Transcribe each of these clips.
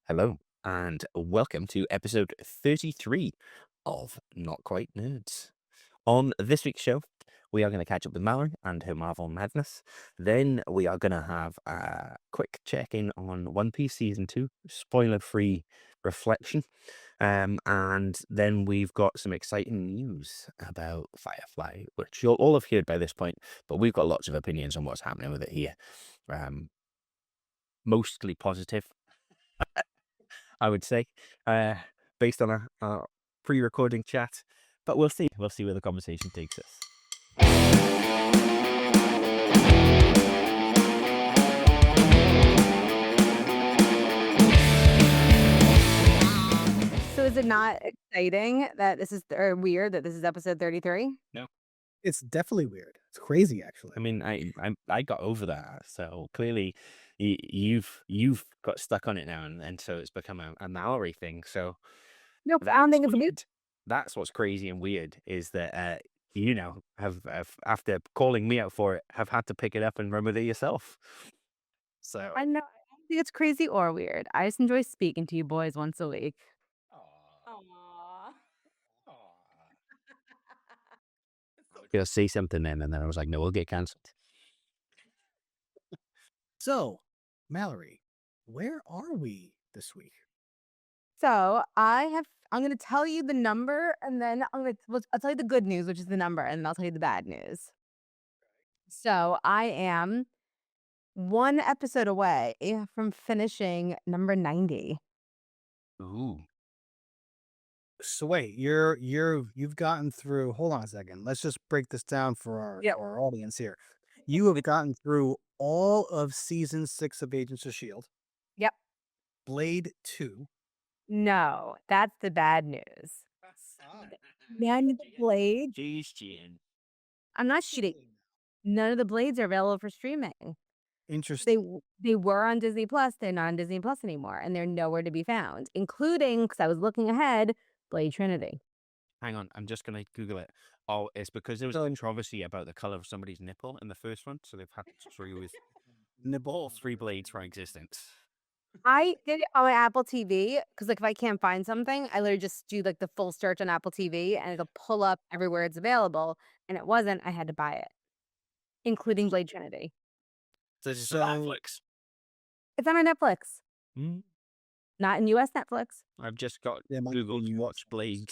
Hello, and welcome to episode 33 of Not Quite Nerds. On this week's show, we are going to catch up with Mallory and her Marvel madness. Then we are going to have a quick check-in on One Piece Season 2, spoiler-free reflection. And then we've got some exciting news about Firefly, which you'll all have heard by this point, but we've got lots of opinions on what's happening with it here. Mostly positive, I would say, based on a pre-recording chat. But we'll see. We'll see where the conversation takes us. So is it not exciting that this is or weird that this is episode 33? No, It's definitely weird. It's crazy, actually. I mean, I got over that. So clearly, you've got stuck on it now, and so it's become a Mallory thing. So No, I don't think it's weird. weird. That's what's crazy and weird is that have after calling me out for it, have had to pick it up and run with it yourself. So I know. I don't think it's crazy or weird. I just enjoy speaking to you boys once a week. Aww. gonna say something then, and then I was like, no, we'll get cancelled. So, Mallory, where are we this week? So I'm going to tell you the number, and then I'll tell you the good news, which is the number, and then I'll tell you the bad news. So I am one episode away from finishing number 90. Ooh. So wait, you've gotten through. Hold on a second. Let's just break this down for our audience here. You have gotten through all of season 6 of Agents of S.H.I.E.L.D. Yep. Blade 2. No, that's the bad news. Man with the blade. Jeez, Jen. I'm not cheating. None of the blades are available for streaming. Interesting. They were on Disney Plus. They're not on Disney Plus anymore, and they're nowhere to be found, including, because I was looking ahead, Blade Trinity. Hang on, I'm just gonna Google it. Oh, it's because there was controversy about the color of somebody's nipple in the first one, so they've had to throw with all 3 blades for existence. I did it on my Apple TV because, like, if I can't find something, I literally just do like the full search on Apple TV, and it'll pull up everywhere it's available. And it wasn't. I had to buy it, including Blade Trinity. So this is on Netflix. It's on my Netflix, Mm. not in US Netflix. I've just got Yeah, mine- Google Watch Blade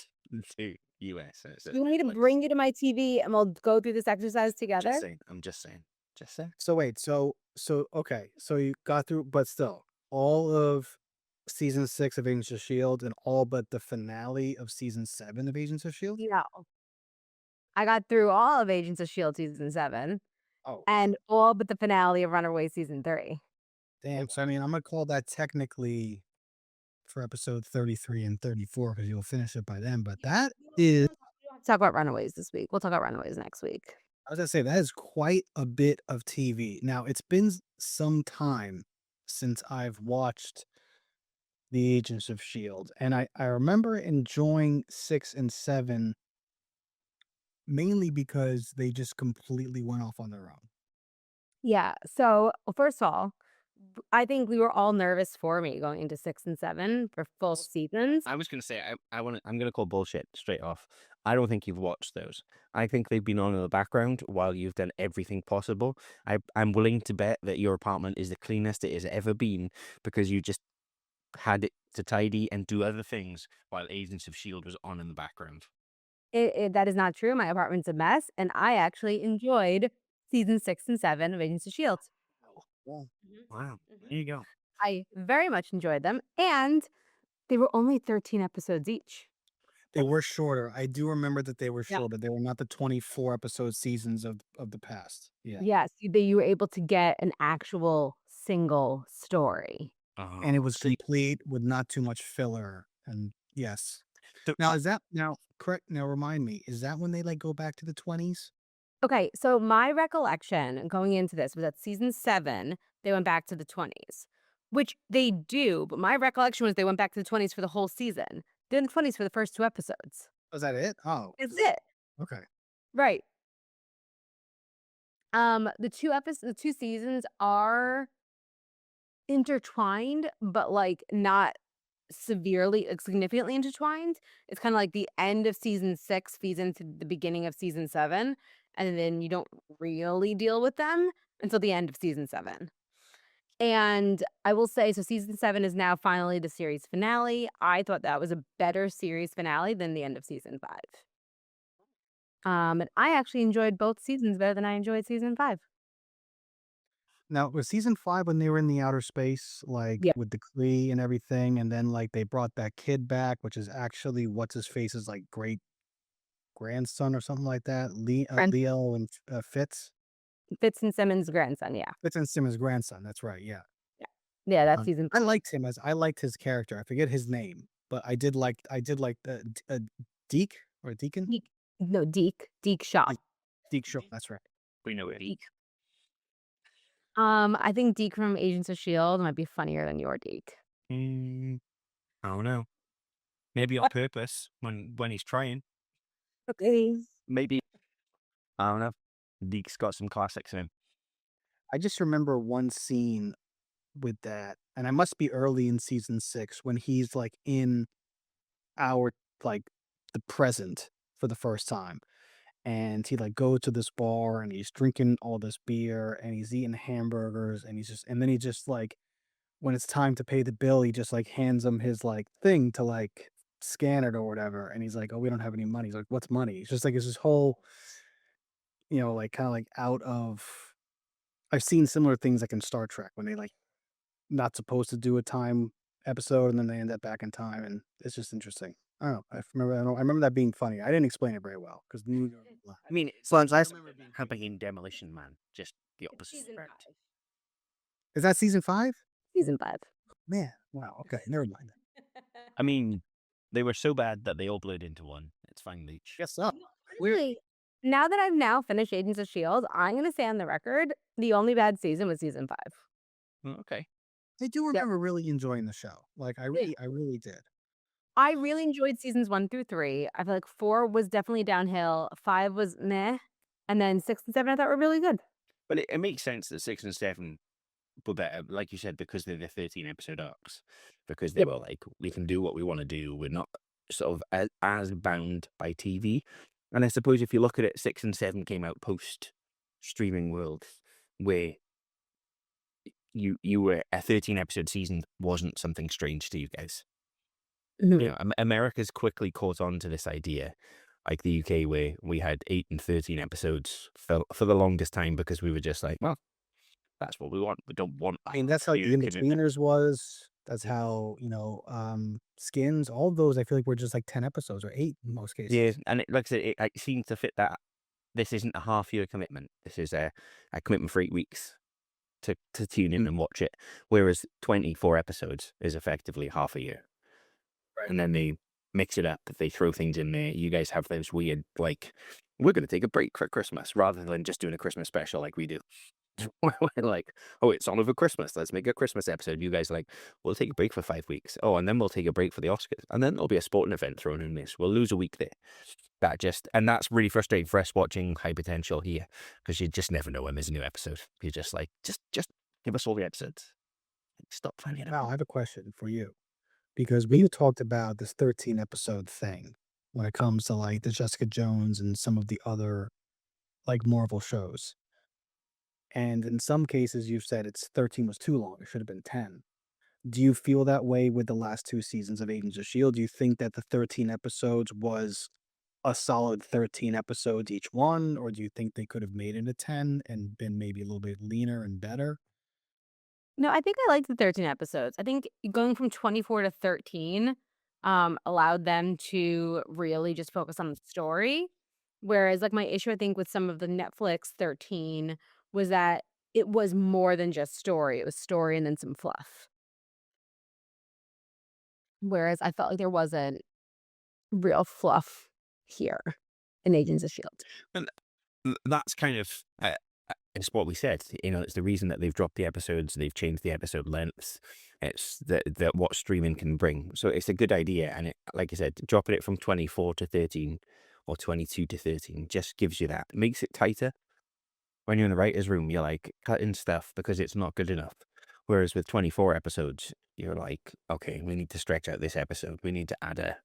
to US. and it says You want me to Netflix. bring you to my TV and we'll go through this exercise together? I'm just saying. Just saying. So wait, so okay, so you got through, but still, all of season 6 of Agents of S.H.I.E.L.D. and all but the finale of season 7 of Agents of S.H.I.E.L.D. No. I got through all of Agents of S.H.I.E.L.D. season 7 Oh, and all but the finale of Runaway season 3. damn. So I mean, I'm gonna call that technically for episode 33 and 34 because you'll finish it by then. But that is, Talk about Runaways this week. We'll talk about Runaways next week. I was gonna say, that is quite a bit of TV. Now, it's been some time since I've watched the Agents of S.H.I.E.L.D. And I remember enjoying 6 and 7 mainly because they just completely went off on their own. Yeah. So, well, first of all, I think we were all nervous for me going into 6 and 7 for full seasons. I was gonna say I'm gonna call bullshit straight off. I don't think you've watched those. I think they've been on in the background while you've done everything possible. I'm willing to bet that your apartment is the cleanest it has ever been because you just had it to tidy and do other things while Agents of S.H.I.E.L.D. was on in the background. That is not true. My apartment's a mess, and I actually enjoyed season 6 and 7 of Agents of S.H.I.E.L.D. Well, Wow. There you go. I very much enjoyed them, and they were only 13 episodes each. they were shorter. I do remember that they were Yeah. shorter. They were not the 24 episode seasons of the past. Yeah. Yes, you were able to get an actual single story. And it was complete with not too much filler. And yes. So- Now, is that correct? Now, remind me, is that when they like go back to the 20s? Okay, so my recollection going into this was that season 7, they went back to the 20s, which they do, but my recollection was they went back to the 20s for the whole season. They're in the 20s for the first 2 episodes. Was that it? Oh, It's it. okay. Right. The two seasons are intertwined, but like not significantly intertwined. It's kind of like the end of season 6 feeds into the beginning of season 7, and then you don't really deal with them until the end of season 7. And I will say, so season 7 is now finally the series finale. I thought that was a better series finale than the end of season 5. And I actually enjoyed both seasons better than I enjoyed season 5. Now, was season 5 when they were in the outer space, like, Yeah. with the Kree and everything, and then, like, they brought that kid back, which is actually what's-his-face's, like, great-grandson or something like that? Friend Leo and, Fitz? Fitz and Simmons' grandson, yeah. Fitz and Simmons' grandson, that's right, yeah. Yeah. Yeah, that's season I liked his character, I forget his name, but I did like the Deke or Deacon? Deke. No, Deke Shaw. Deke Shaw, that's right. We know it. Deke. I think Deke from Agents of S.H.I.E.L.D. might be funnier than your Deke. I don't know. Maybe on purpose when he's trying. Okay. Maybe, I don't know. Deke's got some classics in him. I just remember one scene with that, and I must be early in season 6 when he's, like, in our like, the present for the first time, and he, like, goes to this bar, and he's drinking all this beer, and he's eating hamburgers, and then he just, like, when it's time to pay the bill, he just, like, hands him his, like, thing to, like, scan it or whatever, and he's like, "Oh, we don't have any money." He's like, "What's money?" It's just, like, it's this whole, like, kinda, like, out of I've seen similar things, like, in Star Trek when they, like, not supposed to do a time episode, and then they end up back in time, and it's just interesting. I don't know, I remember that being funny. I didn't explain it very well, 'cause I mean, it's Well, I like remember it being happening in Demolition Man, just the opposite. Season Correct. 5. Is that season 5? Season 5. Man, wow, okay, never mind. I mean, they were so bad that they all blurred into one. It's fine, Leech. Guess so. Weird. Honestly, now that I've now finished Agents of S.H.I.E.L.D., I'm gonna say on the record, the only bad season was season 5. Okay. I do Yep. remember really enjoying the show. Like, I really did. I really enjoyed seasons 1 through 3. I feel like 4 was definitely downhill, 5 was meh, and then 6 and 7 I thought were really good. But it makes sense that 6 and 7 were better, like you said, because they're the 13 episode arcs. Because they Yep. were like, we can do what we want to do. We're not sort of as bound by TV. And I suppose if you look at it, 6 and 7 came out post streaming world, where you were a 13 episode season wasn't something strange to you guys. Mhm. America's quickly caught on to this idea, like the UK, where we had 8 and 13 episodes for the longest time because we were just like, well, that's what we want. We don't want I mean, that's how you The can. Inbetweeners was. That's how, Skins, all of those I feel like were just like 10 episodes or 8 in most Yeah, cases. and like I said, it seems to fit that. This isn't a half-year commitment. This is a commitment for 8 weeks to tune in Mm, and watch it. Whereas 24 episodes is effectively half a year. right. And then they mix it up. They throw things in there. You guys have those weird, like, we're going to take a break for Christmas rather than just doing a Christmas special like we do. We're like, oh, it's on over Christmas. Let's make a Christmas episode. You guys are like, we'll take a break for 5 weeks. Oh, and then we'll take a break for the Oscars. And then there'll be a sporting event thrown in this. We'll lose a week there. And that's really frustrating for us watching High Potential here because you just never know when there's a new episode. You're just like, just give us all the episodes. Stop finding Val, I out. have a question for you because we talked about this 13 episode thing when it comes to like the Jessica Jones and some of the other like Marvel shows. And in some cases, you've said it's 13 was too long. It should have been 10. Do you feel that way with the last 2 seasons of Agents of S.H.I.E.L.D.? Do you think that the 13 episodes was a solid 13 episodes each one, or do you think they could have made it a 10 and been maybe a little bit leaner and better? No, I think I liked the 13 episodes. I think going from 24 to 13 allowed them to really just focus on the story. Whereas, like, my issue, I think, with some of the Netflix 13 was that it was more than just story. It was story and then some fluff. Whereas I felt like there wasn't real fluff here in Agents of S.H.I.E.L.D. And that's kind of it's what we said. It's the reason that they've dropped the episodes. They've changed the episode lengths. It's that what streaming can bring. So it's a good idea. And like I said, dropping it from 24 to 13 or 22 to 13 just gives you that. It makes it tighter. When you're in the writer's room, you're like cutting stuff because it's not good enough. Whereas with 24 episodes, you're like, okay, we need to stretch out this episode. We need to add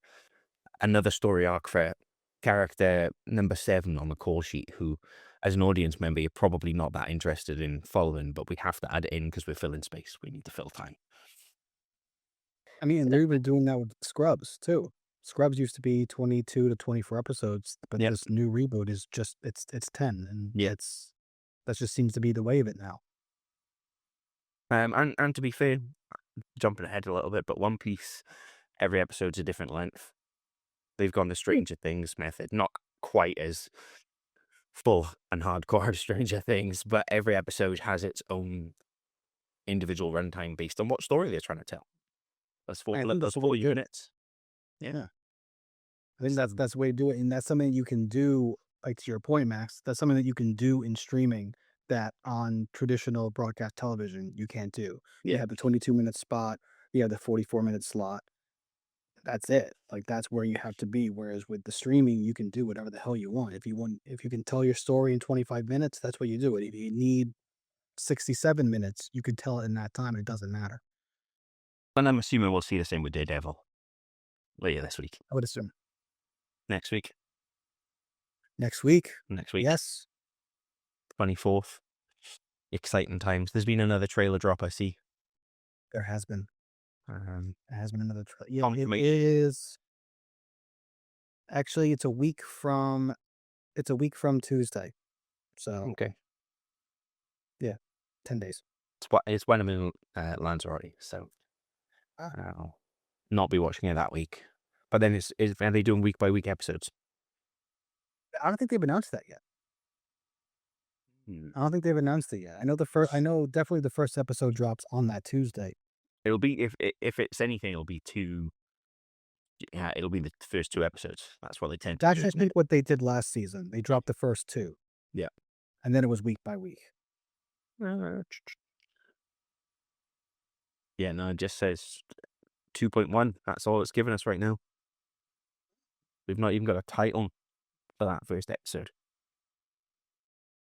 another story arc for character number 7 on the call sheet, who, as an audience member, you're probably not that interested in following, but we have to add it in because we're filling space. We need to fill time. I mean, they're even doing that with Scrubs too. Scrubs used to be 22 to 24 episodes, but Yep. this new reboot is just it's 10, and Yeah. that just seems to be the way of it now. And to be fair, jumping ahead a little bit, but One Piece, every episode's a different length. They've gone the Stranger Things method, not quite as full and hardcore as Stranger Things, but every episode has its own individual runtime based on what story they're trying to tell. I think Those that's 4 units. yeah. I think that's the way to do it, and that's something you can do. Like to your point, Max, that's something that you can do in streaming that on traditional broadcast television you can't do. You Yeah. have the 22-minute spot, you have the 44-minute slot. That's it. Like that's where you have to be. Whereas with the streaming, you can do whatever the hell you want. If you can tell your story in 25 minutes, that's what you do it. If you need 67 minutes, you can tell it in that time. It doesn't matter. And I'm assuming we'll see the same with Daredevil later this week. I would assume Next week. next week. Next week. Yes, 24th. Exciting times. There's been another trailer drop, I see. there has been. Um, There has been another. Yeah, it confirmation. is. Actually, it's a week from Tuesday. So Okay. yeah, 10 days. It's when I'm in Lanzarote, so Ah. I'll not be watching it that week. But then are they doing week by week episodes? I don't think they've announced that yet. Hmm. I don't think they've announced it yet. I know definitely the first episode drops on that Tuesday. It'll be if it's anything, it'll be two. Yeah, it'll be the first 2 episodes. That's what they tend to That's do, I isn't it? think what they did last season. They dropped the first 2, Yeah. and then it was week by week. Yeah, no, it just says 2.1. That's all it's given us right now. We've not even got a title for that first episode.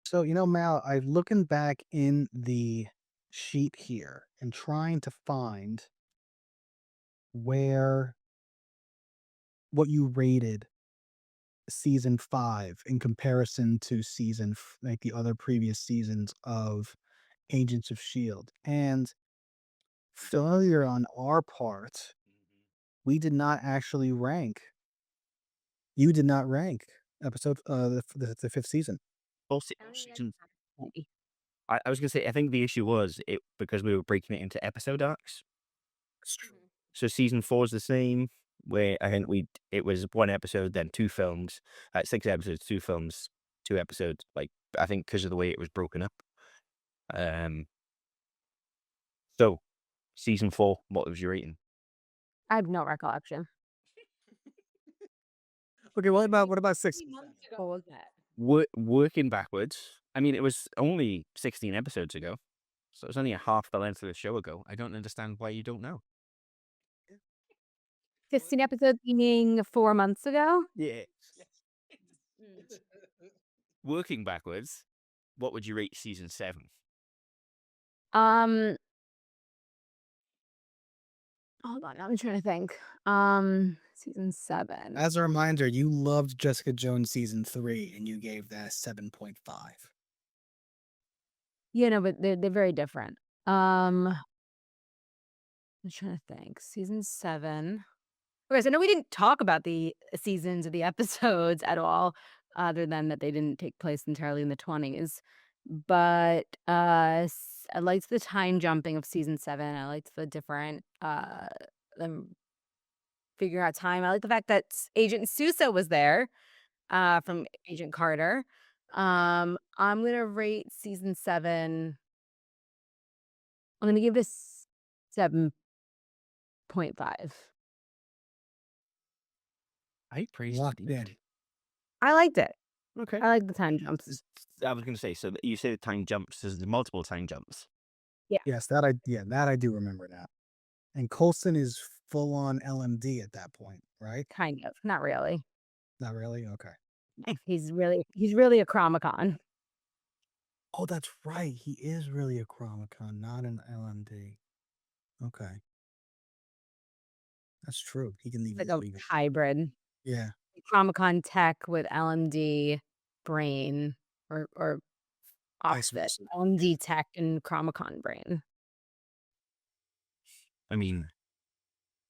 So, Mal, I'm looking back in the sheet here and trying to find where what you rated season 5 in comparison to like the other previous seasons of Agents of S.H.I.E.L.D. And failure on our part, we did not actually rank. You did not rank episode the 5th season. Well, I was gonna say, I think the issue was it because we were breaking it into episode arcs. That's true. So season 4 is the same, where I think it was 1 episode, then 2 films, 6 episodes, 2 films, 2 episodes. Like I think because of the way it was broken up. Um. So season 4, what was your rating? I have no recollection. Okay, what about 6? What was that? Working backwards. I mean, it was only 16 episodes ago, so it was only a half the length of the show ago. I don't understand why you don't know. 15 episodes meaning 4 months ago? Yeah. Working backwards, what would you rate season 7? Um, hold on, I'm trying to think. Season 7. As a reminder, you loved Jessica Jones season 3 and you gave that a 7.5. Yeah, no, but they're very different. I'm trying to think. Season 7. Okay, so I know we didn't talk about the seasons or the episodes at all, other than that they didn't take place entirely in the 20s. But I liked the time jumping of season 7. I liked the different them figuring out time. I like the fact that Agent Sousa was there from Agent Carter. I'm gonna rate season 7. I'm gonna give this 7.5. I praised Locked it. in. I liked it. Okay. I like the time jumps. I was going to say, so you say the time jumps, there's multiple time jumps. Yes, that I do remember now. And Coulson is full on LMD at that point, right? Kind of, not really. Not really? Okay. He's really a Chromicon. Oh, that's right. He is really a Chromicon, not an LMD. Okay. That's true. He can leave Like his a leaving. hybrid. Yeah. Comic-Con tech with LMD brain or Vice opposite. versa. LMD tech and Comic-Con brain. I mean,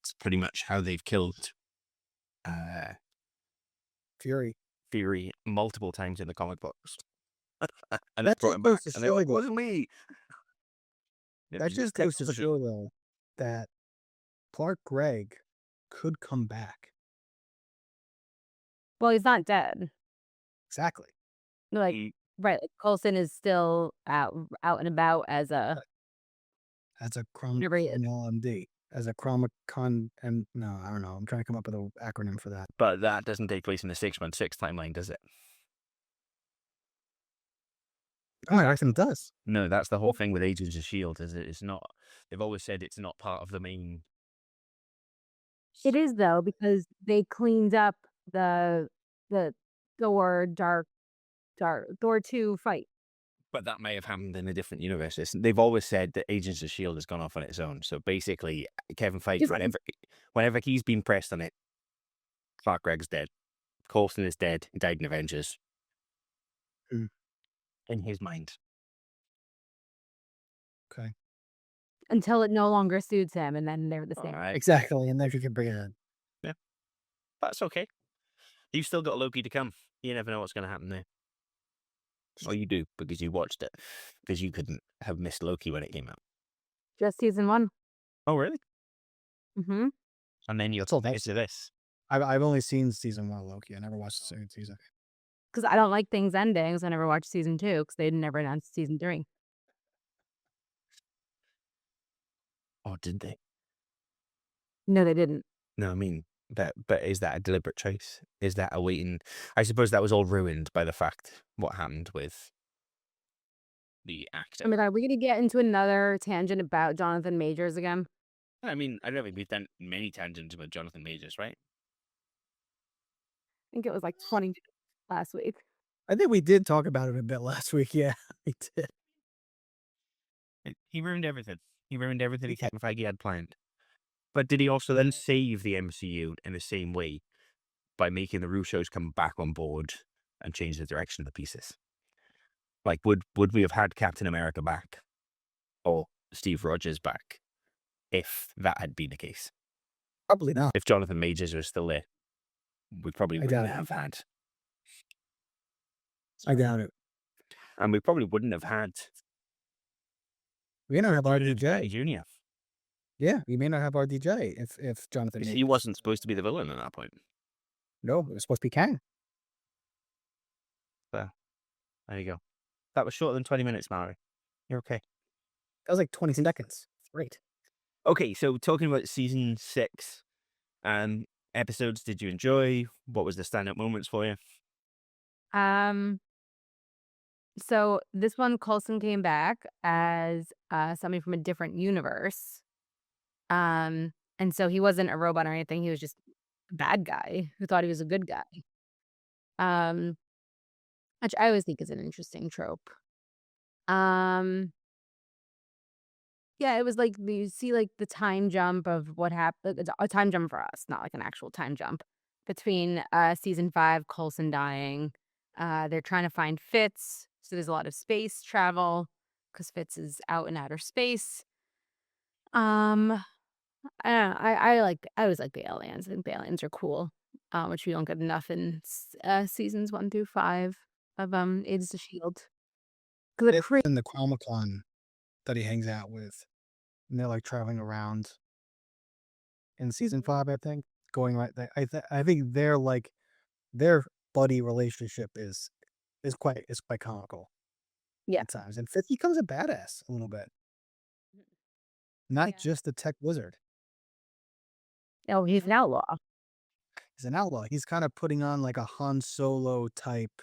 it's pretty much how they've killed Fury. Fury multiple times in the comic books. And That they brought just him goes back, to and they're show like, though. wasn't me. That just goes to show though that Clark Gregg could come back. Well, he's not dead. Exactly. Like, right, like Coulson is still out and about as a As a whatever he is. LMD. As a Chromicon and no, I don't know. I'm trying to come up with an acronym for that. But that doesn't take place in the 616 timeline, does it? Oh, I think it does. No, that's the whole thing with Agents of S.H.I.E.L.D. is it's not. They've always said it's not part of the main. It is though, because they cleaned up the Thor 2 fight. But that may have happened in a different universe. They've always said that Agents of S.H.I.E.L.D. has gone off on its own. So basically, Kevin Feige, Different. whenever he's been pressed on it, Clark Gregg's dead. Coulson is dead. He died in Avengers. Mm. In his mind. Okay. Until it no longer suits him, and then they're the same. All right. Exactly. And then you can bring it in. That's okay. You've still got Loki to come. You never know what's going to happen there. Or you do, because you watched it. Because you couldn't have missed Loki when it came out. Just season 1. Oh, really? Mm-hmm. And then you're That's all told nice. to this. I've only seen season 1 of Loki. I never watched the second season. Because I don't like things ending, so I never watched season 2 because they never announced season 3. Oh, did they? No, they didn't. No, I mean, but is that a deliberate choice? Is that a waiting? I suppose that was all ruined by the fact what happened with the actor. Oh my god, are we gonna get into another tangent about Jonathan Majors again? I mean, I don't think we've done many tangents with Jonathan Majors, right? I think it was like 20 last week. I think we did talk about it a bit last week. Yeah, we did. He ruined everything. He ruined everything Yeah. Kevin Feige had planned. But did he also then save the MCU in the same way by making the Russos come back on board and change the direction of the pieces? Like, would we have had Captain America back or Steve Rogers back if that had been the case? Probably not. If Jonathan Majors was still there, we probably I wouldn't doubt it. have had. I doubt it. And we probably wouldn't have had We may not have Downey RDJ. Jr. Yeah, we may not have RDJ if Jonathan. Because he wasn't supposed to be the villain at that point. No, it was supposed to be Kang. There you go. That was shorter than 20 minutes, Mallory. You're okay. That was like 20 seconds. Great. Okay, so talking about season 6 episodes, did you enjoy? What was the standout moments for you? So this one, Coulson came back as somebody from a different universe. And so he wasn't a robot or anything. He was just a bad guy who thought he was a good guy. Which I always think is an interesting trope. Yeah, it was like you see like the time jump of what happened. A time jump for us, not like an actual time jump between season 5, Coulson dying. They're trying to find Fitz, so there's a lot of space travel because Fitz is out in outer space. I don't know, I always like the aliens. I think the aliens are cool, which we don't get enough in seasons 1 through 5 of Agents of S.H.I.E.L.D. Because they're crazy. In the Comic-Con that he hangs out with, and they're like traveling around in season 5, I think, going right there. I think they're like their buddy relationship is quite comical. Yeah. At times, and Fifth becomes a badass a little bit, not just a tech wizard. Oh, he's an outlaw. He's an outlaw. He's kind of putting on like a Han Solo type,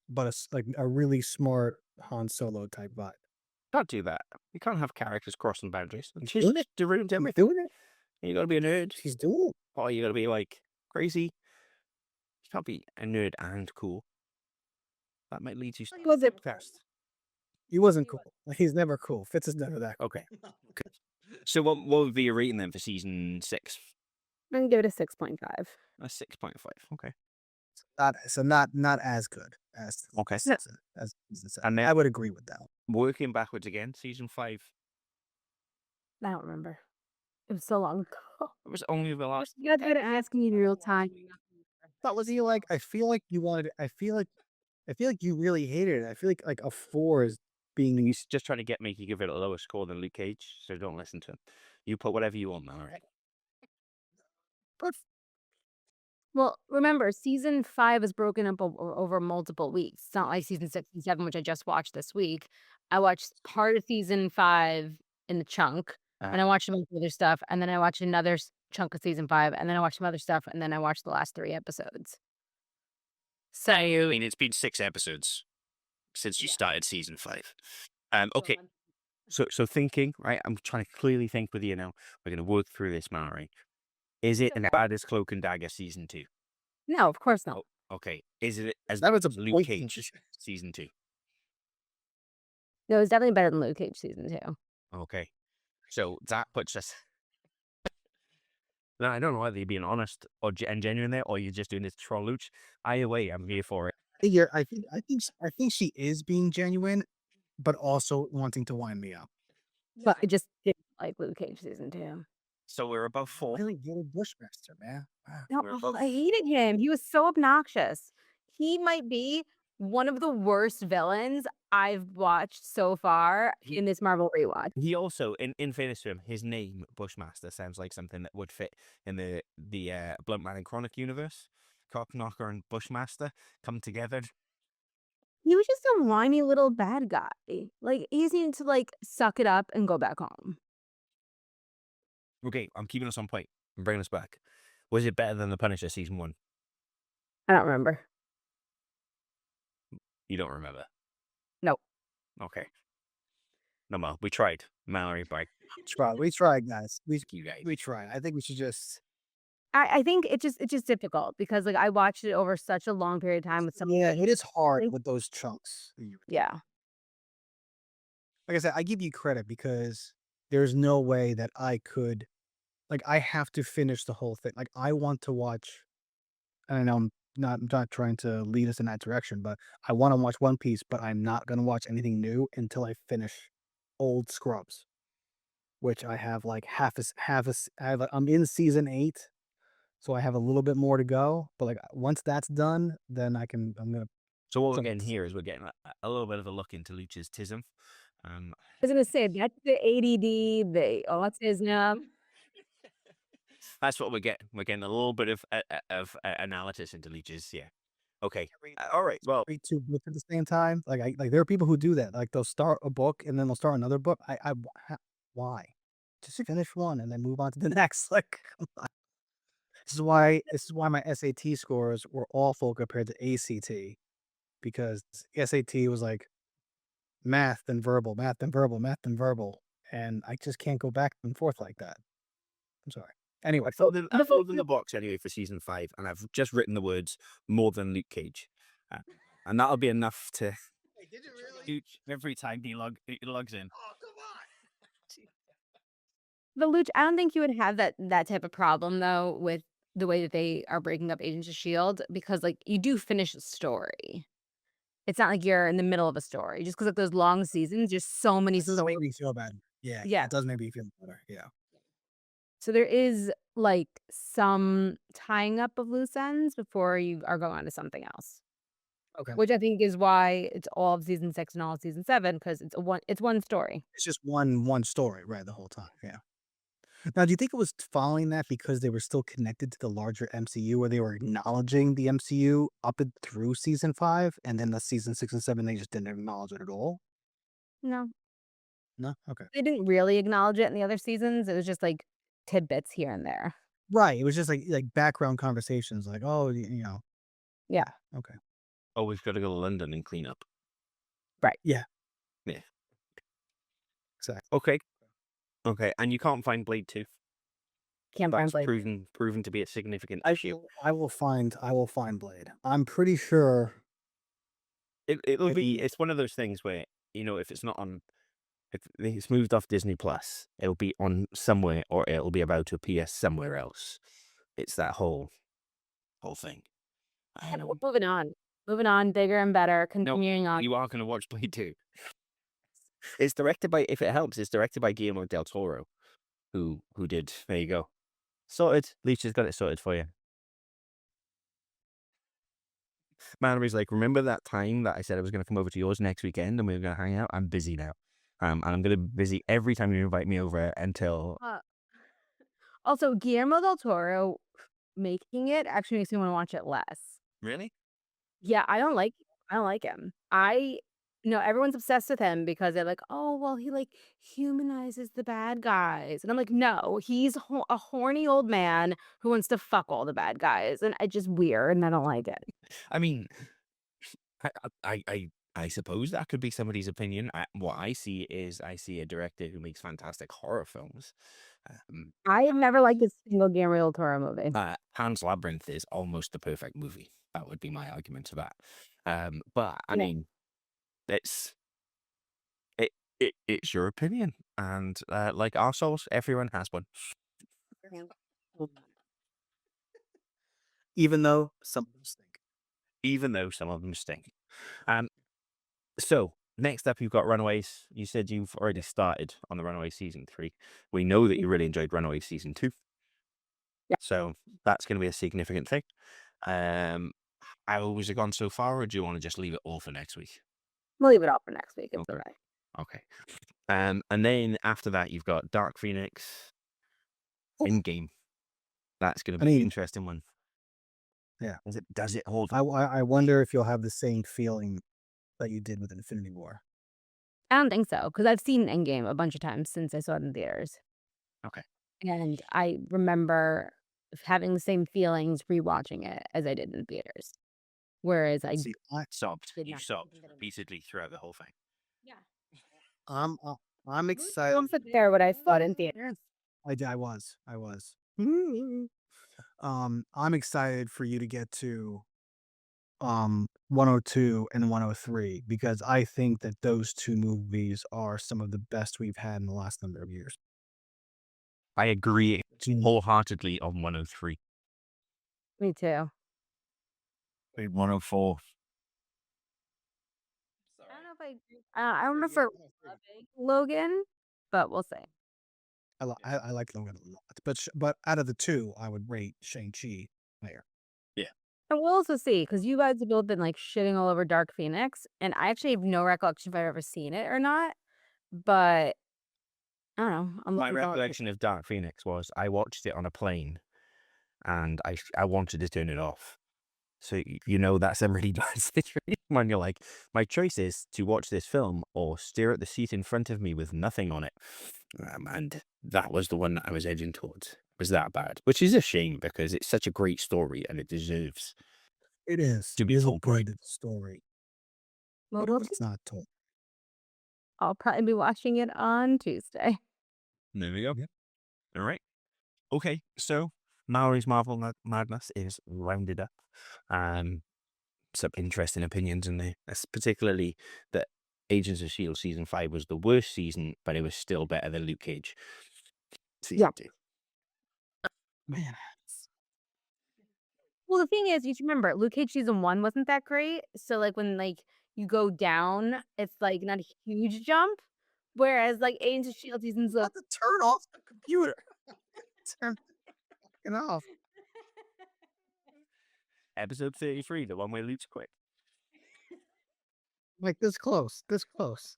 but like a really smart Han Solo type vibe. Don't do that. You can't have characters crossing boundaries. He's doing it. To ruin He's everything. doing it. You gotta be a nerd. He's doing it. Or you gotta be like crazy. You can't be a nerd and cool. That might lead you Was it? fast. He wasn't cool. He's never cool. Fitz is never that. Okay. So what would be your rating then for season 6? I'm gonna give it a 6.5. A 6.5. Okay. Not as good Okay. No, as season seven. And then I would agree with that. working backwards again, season 5. I don't remember. It was so long ago. It was only the last. You guys gotta ask me in real time. But was he like? I feel like you wanted. I feel like you really hated it. I feel like a 4 is being. He's just trying to get me to give it a lower score than Luke Cage, so don't listen to him. You put whatever you want, man. All right. But Well, remember, season 5 is broken up over multiple weeks. It's not like season 6 and 7, which I just watched this week. I watched part of season 5 in the chunk, and I watched a bunch of other stuff, and then I watched another chunk of season 5, and then I watched some other stuff, and then I watched the last 3 episodes. So, I mean, it's been 6 episodes since you yeah. started season 5. So Okay. I'm- So thinking, right? I'm trying to clearly think with you now. We're going to work through this, Mallory. Is it as Okay. bad as Cloak and Dagger season 2? No, of course not. Oh, okay. Is it as that bad was a as Luke point. Cage season 2? No, it's definitely better than Luke Cage season 2. Okay. So that puts us. No, I don't know whether you're being honest or and genuine there, or you're just doing this to troll Luch. Either way, I'm here for it. I think she is being genuine, but also wanting to wind me up. But I just didn't like Luke Cage season 2. So we're above 4. Really hated Bushmaster, man. Wow. No, We're above. I hated him. He was so obnoxious. He might be one of the worst villains I've watched so far in this Marvel rewatch. He also, in fairness to him, his name Bushmaster sounds like something that would fit in the Blunt Man and Chronic universe. Cockknocker and Bushmaster come together. He was just a whiny little bad guy. Like, he just needed to, like, suck it up and go back home. Okay, I'm keeping us on point. I'm bringing us back. Was it better than The Punisher season 1? I don't remember. You don't remember? Nope. Okay. No more. We tried. Mallory, by We tried, guys. you guys. We tried. I think we should just. I think it's just difficult because, like, I watched it over such a long period of time with some. Yeah, it is hard Think- with those chunks. Yeah. Like I said, I give you credit because there's no way that I could. Like, I have to finish the whole thing. Like, I want to watch. And I know I'm not trying to lead us in that direction, but I want to watch One Piece, but I'm not going to watch anything new until I finish old Scrubs, which I have like I'm in season 8, so I have a little bit more to go. But like once that's done, then I'm gonna. So what we're So- getting here is we're getting a little bit of a look into Luch's tism. I was gonna say that's the ADD, the autism. That's what we're getting. We're getting a little bit of analysis into Luch's. Yeah. Okay. All right. Well, Read 2 books at the same time. Like there are people who do that. Like they'll start a book and then they'll start another book. Why? Just finish one and then move on to the next. Like come on. This is why my SAT scores were awful compared to ACT, because SAT was like math then verbal, math then verbal, math then verbal, and I just can't go back and forth like that. I'm sorry. Anyway, I've filled in the box anyway for season 5, and I've just written the words more than Luke Cage, and that'll be enough to. did you really? Every time he logs in. Oh, come on. But Luch, I don't think you would have that type of problem though with the way that they are breaking up Agents of S.H.I.E.L.D. because like you do finish a story. It's not like you're in the middle of a story. Just because like those long seasons, there's so many This doesn't stories. make me feel bad. Yeah, Yeah. it does make me feel better. Yeah. So there is like some tying up of loose ends before you are going on to something else. Okay. Which I think is why it's all of season 6 and all of season 7 because it's one story. It's just one story, right, the whole time. Yeah. Now, do you think it was following that because they were still connected to the larger MCU, where they were acknowledging the MCU up and through season 5, and then the season 6 and 7 they just didn't acknowledge it at all? No, No. Okay. they didn't really acknowledge it in the other seasons. It was just like tidbits here and there. Right. It was just like background conversations, like, oh, you know. Yeah. Okay. Oh, we've got to go to London and clean up. Yeah. Yeah. Exactly. Okay. Okay, and you can't find Blade 2. Can't That's find Blade. proven to be a significant I issue. will find Blade. I'm pretty sure. It'll be. It's one of those things where if it's not on If it's moved off Disney Plus, it'll be on somewhere, or it'll be about to appear somewhere else. It's that whole thing. And we're moving on. Moving on, bigger and better, No, continuing on. you are going to watch Blade 2. It's directed by, if it helps, it's directed by Guillermo del Toro, who did. There you go. Sorted. Leach has got it sorted for you. Mallory's like, remember that time that I said I was going to come over to yours next weekend and we were going to hang out? I'm busy now. And I'm going to be busy every time you invite me over until. Also, Guillermo del Toro making it actually makes me want to watch it less. Really? Yeah, I don't like him. Everyone's obsessed with him because they're like, "Oh, well, he like humanizes the bad guys." And I'm like, "No, he's a horny old man who wants to fuck all the bad guys." And it's just weird and I don't like it. I mean, I suppose that could be somebody's opinion. What I see is I see a director who makes fantastic horror films. I have never liked a single Guillermo del Toro movie. Pan's Labyrinth is almost the perfect movie. That would be my argument to that. But I Yeah. mean, it's it's your opinion, and like our souls, everyone has one. Even though some of them stink. Even though some of them stink. So next up, you've got Runaways. You said you've already started on the Runaways season 3. We know that you really enjoyed Runaways season 2. Yeah. So that's going to be a significant thing. How was it gone so far, or do you want to just leave it all for next week? We'll leave it all for next week. It's Okay. all right. Okay. And then after that, you've got Dark Phoenix, Endgame. That's going to be an interesting one. Yeah. Does it hold? I wonder if you'll have the same feeling that you did with Infinity War. I don't think so because I've seen Endgame a bunch of times since I saw it in theaters. Okay. And I remember having the same feelings rewatching it as I did in theaters. Whereas I See, sobbed. did You not sobbed think that it was- repeatedly throughout the whole thing. Yeah. I'm excited. Don't compare what I saw in theaters. I was. I'm excited for you to get to 102 and 103 because I think that those two movies are some of the best we've had in the last number of years. I agree wholeheartedly on 103. Me too. Wait, 104. I don't know if I don't remember Logan, but we'll see. I like Logan a lot, but out of the two, I would rate Shang-Chi higher. And we'll also see because you guys have both been like shitting all over Dark Phoenix, and I actually have no recollection if I've ever seen it or not. But I don't know. I'm My looking forward to it. recollection of Dark Phoenix was I watched it on a plane and I wanted to turn it off. So, that's a really bad situation when you're like, my choice is to watch this film or stare at the seat in front of me with nothing on it. And that was the one that I was edging towards. It was that bad, which is a shame because it's such a great story and it deserves. It is. To be It is a told right. good story. Well, But it's not told. I'll probably be watching it on Tuesday. There we go. Yep. All right. Okay. So Maori's Marvel Madness is rounded up. Some interesting opinions in there, particularly that Agents of S.H.I.E.L.D. season 5 was the worst season, but it was still better than Luke Cage. Season 2. Man, Well, the thing is, you should remember, Luke Cage season 1 wasn't that great. So like when like you go down, it's like not a huge jump. Whereas like Agents of S.H.I.E.L.D. seasons have to turn off the computer. Turn it off. Episode 33, the one where Luke's quick. Like this close. This close.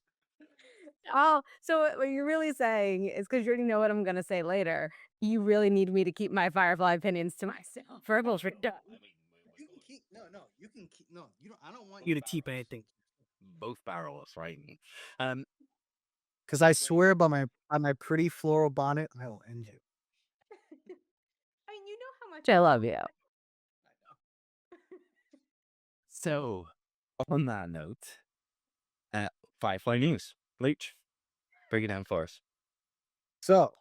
Oh, so what you're really saying is because you already know what I'm gonna say later. You really need me to keep my Firefly opinions to myself. Verbals are done. You can keep you can keep you don't I don't want you to keep anything. Both barrels, right? Because I swear by my pretty floral bonnet, I will end you. I mean, you know how much I love you. So, on that note, Firefly News. Leech, break it down for us. So,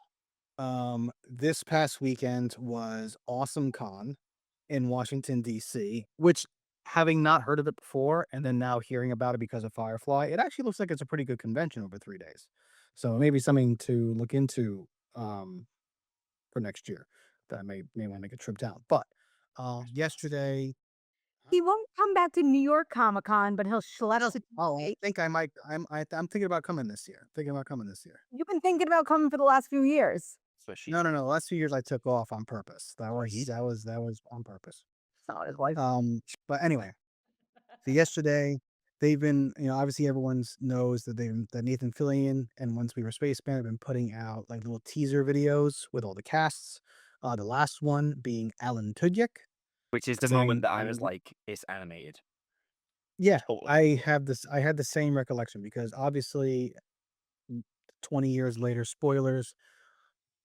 this past weekend was Awesome Con in Washington, D.C., which, having not heard of it before and then now hearing about it because of Firefly, it actually looks like it's a pretty good convention over 3 days. So maybe something to look into for next year that I may want to make a trip down. But yesterday, He won't come back to New York Comic Con, but he'll schlep to I think I might. I'm thinking about coming this year. Thinking about coming this year. You've been thinking about coming for the last few years. Especially No, no, no. The last few years I took off on purpose. he That was on purpose. It's not his wife. But anyway, so yesterday they've been, obviously everyone's knows that Nathan Fillion and Once We Were Spaceman have been putting out like little teaser videos with all the casts. The last one being Alan Tudyk which is the moment saying, that I was like, it's animated. "Yeah, Totally. I had the same recollection because obviously 20 years later, spoilers,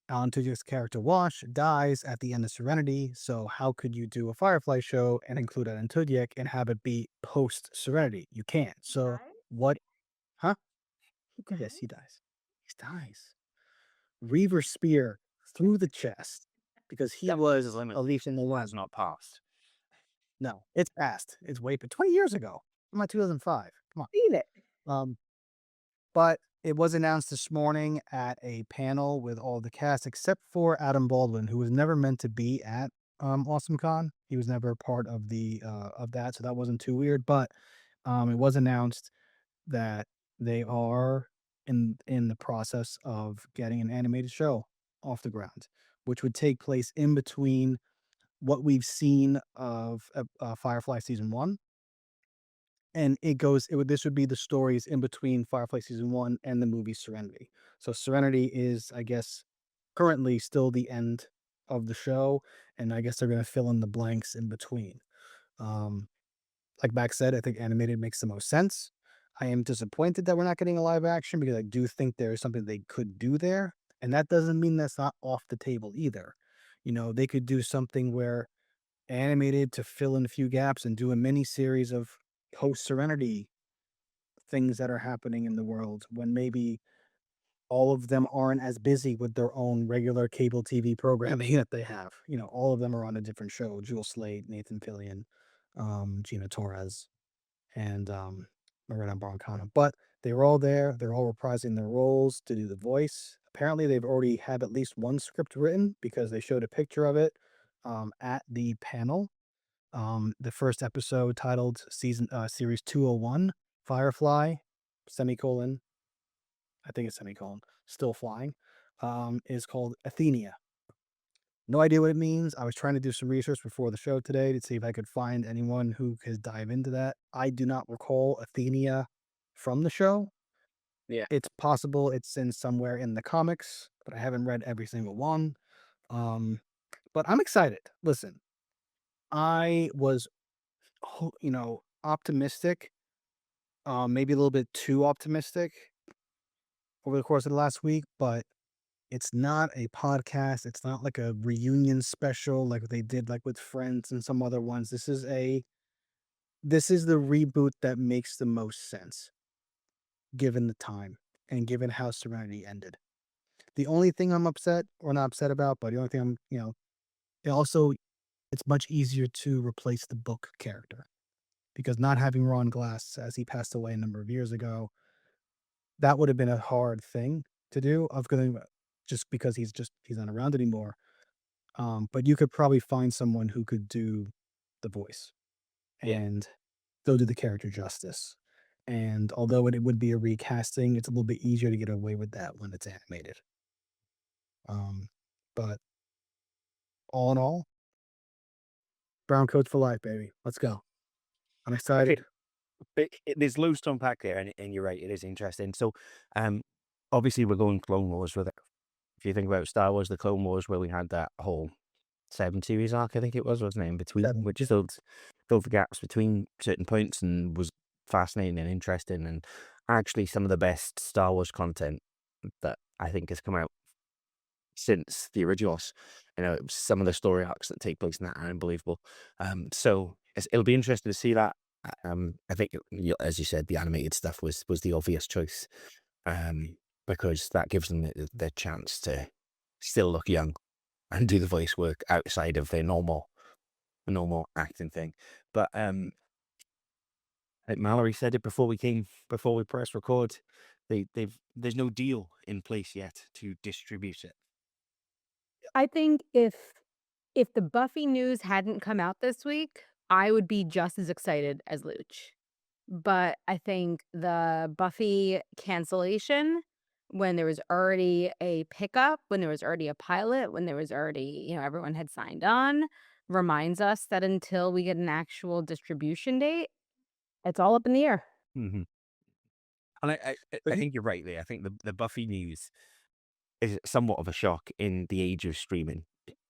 Alan Tudyk's character Wash dies at the end of Serenity, so how could you do a Firefly show and include Alan Tudyk and have it be post Serenity? You can't. So what? Huh? Yes, he dies. He dies. Reaver spear through the chest because he That was was limit a leaf in the has wind. not passed. No, it's past. It's way 20 years ago. I'm at 2005. Come on. Seen it. Um, But it was announced this morning at a panel with all the cast except for Adam Baldwin, who was never meant to be at AwesomeCon. He was never part of the of that, so that wasn't too weird. But it was announced that they are in the process of getting an animated show off the ground, which would take place in between what we've seen of Firefly season one, and this would be the stories in between Firefly season 1 and the movie Serenity. So Serenity is, I guess, currently still the end of the show, and I guess they're gonna fill in the blanks in between. Um, like Max said, I think animated makes the most sense. I am disappointed that we're not getting a live action because I do think there is something they could do there, and that doesn't mean that's not off the table either. They could do something where animated to fill in a few gaps and do a mini series of post Serenity things that are happening in the world when maybe all of them aren't as busy with their own regular cable TV programming that they have. All of them are on a different show. Jewel Slade, Nathan Fillion, Gina Torres, and Marina Broncano. But they were all there. They're all reprising their roles to do the voice. Apparently, they've already have at least one script written because they showed a picture of it at the panel. The first episode titled series 201, Firefly, semicolon, I think it's semicolon, still flying, is called Athenia. No idea what it means. I was trying to do some research before the show today to see if I could find anyone who could dive into that. I do not recall Athenia from the show. Yeah. It's possible it's in somewhere in the comics, but I haven't read every single one. But I'm excited. Listen, I was optimistic, maybe a little bit too optimistic over the course of the last week, but it's not a podcast. It's not like a reunion special like they did like with Friends and some other ones. This is the reboot that makes the most sense given the time and given how Serenity ended. The only thing I'm upset or not upset about, but the only thing it also it's much easier to replace the book character because not having Ron Glass as he passed away a number of years ago, that would have been a hard thing to do. Of going just because he's not around anymore. But you could probably find someone who could do the voice Yeah. and they'll do the character justice. And although it would be a recasting, it's a little bit easier to get away with that when it's animated. But all in all, brown coats for life, baby. Let's go. I'm excited. But there's loads to unpack there, and you're right, it is interesting. So, obviously, we're going Clone Wars with it. If you think about Star Wars, the Clone Wars, where we had that whole 7 series arc, I think it was, wasn't it, in between, Seven. which filled the gaps between certain points and was fascinating and interesting, and actually some of the best Star Wars content that I think has come out since the originals. Some of the story arcs that take place in that are unbelievable. So it'll be interesting to see that. I think, as you said, the animated stuff was the obvious choice, because that gives them the chance to still look young and do the voice work outside of their normal acting thing. But like Mallory said it before we pressed record, There's no deal in place yet to distribute it. I think if the Buffy news hadn't come out this week, I would be just as excited as Luch. But I think the Buffy cancellation, when there was already a pickup, when there was already a pilot, when there was already, everyone had signed on, reminds us that until we get an actual distribution date, it's all up in the air. Hmm. And I But think you're right there. I think the Buffy news is somewhat of a shock in the age of streaming,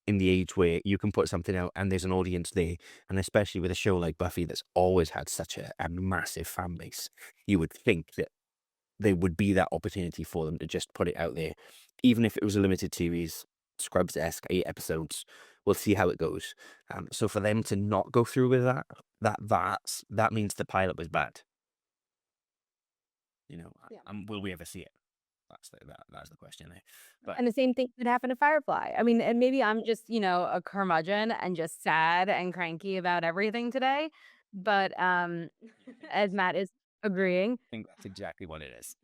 in the age where you can put something out and there's an audience there, and especially with a show like Buffy that's always had such a massive fan base, you would think that there would be that opportunity for them to just put it out there, even if it was a limited series, Scrubs-esque 8 episodes. We'll see how it goes. So for them to not go through with that means the pilot was bad. Yeah. Will we ever see it? That's the question there. But And the same thing could happen to Firefly. I mean, and maybe I'm just, a curmudgeon and just sad and cranky about everything today. But as Matt is agreeing, I think that's exactly what it is.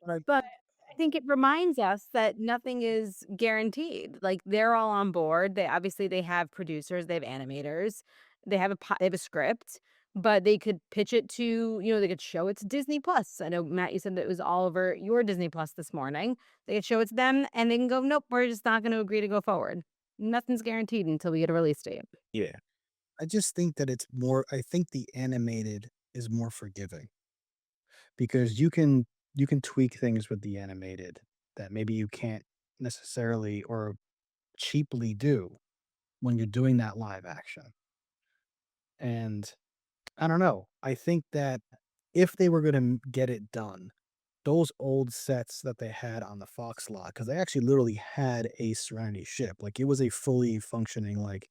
but I but I think it reminds us that nothing is guaranteed. Like they're all on board. They have producers, they have animators, they have a script, but they could pitch it to, they could show it to Disney Plus. I know Matt, you said that it was all over your Disney Plus this morning. They could show it to them and they can go, nope, we're just not going to agree to go forward. Nothing's guaranteed until we get a release date. Yeah. I just think that it's more. I think the animated is more forgiving because you can tweak things with the animated that maybe you can't necessarily or cheaply do when you're doing that live action. And I don't know. I think that if they were going to get it done, those old sets that they had on the Fox lot, because they actually literally had a Serenity ship, like it was a fully functioning, like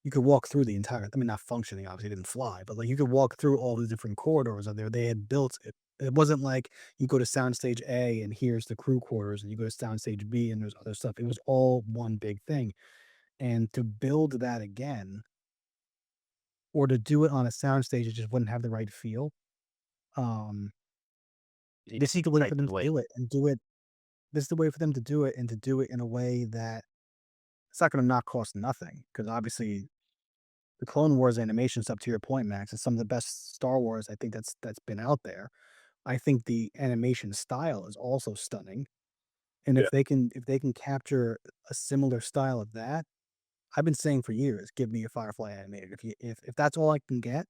you could walk through the entire. I mean, not functioning, obviously, it didn't fly, but like you could walk through all the different corridors of there. They had built it. It wasn't like you go to soundstage A and here's the crew quarters, and you go to soundstage B and there's other stuff. It was all one big thing. And to build that again, or to do it on a soundstage, it just wouldn't have the right feel. Um, this is the way Right for them to away. do it and do it. This is the way for them to do it and to do it in a way that it's not going to not cost nothing. Because obviously, the Clone Wars animation stuff, to your point, Max, is some of the best Star Wars I think that's been out there. I think the animation style is also stunning, and Yeah. if they can capture a similar style of that, I've been saying for years, give me a Firefly animated. If that's all I can get,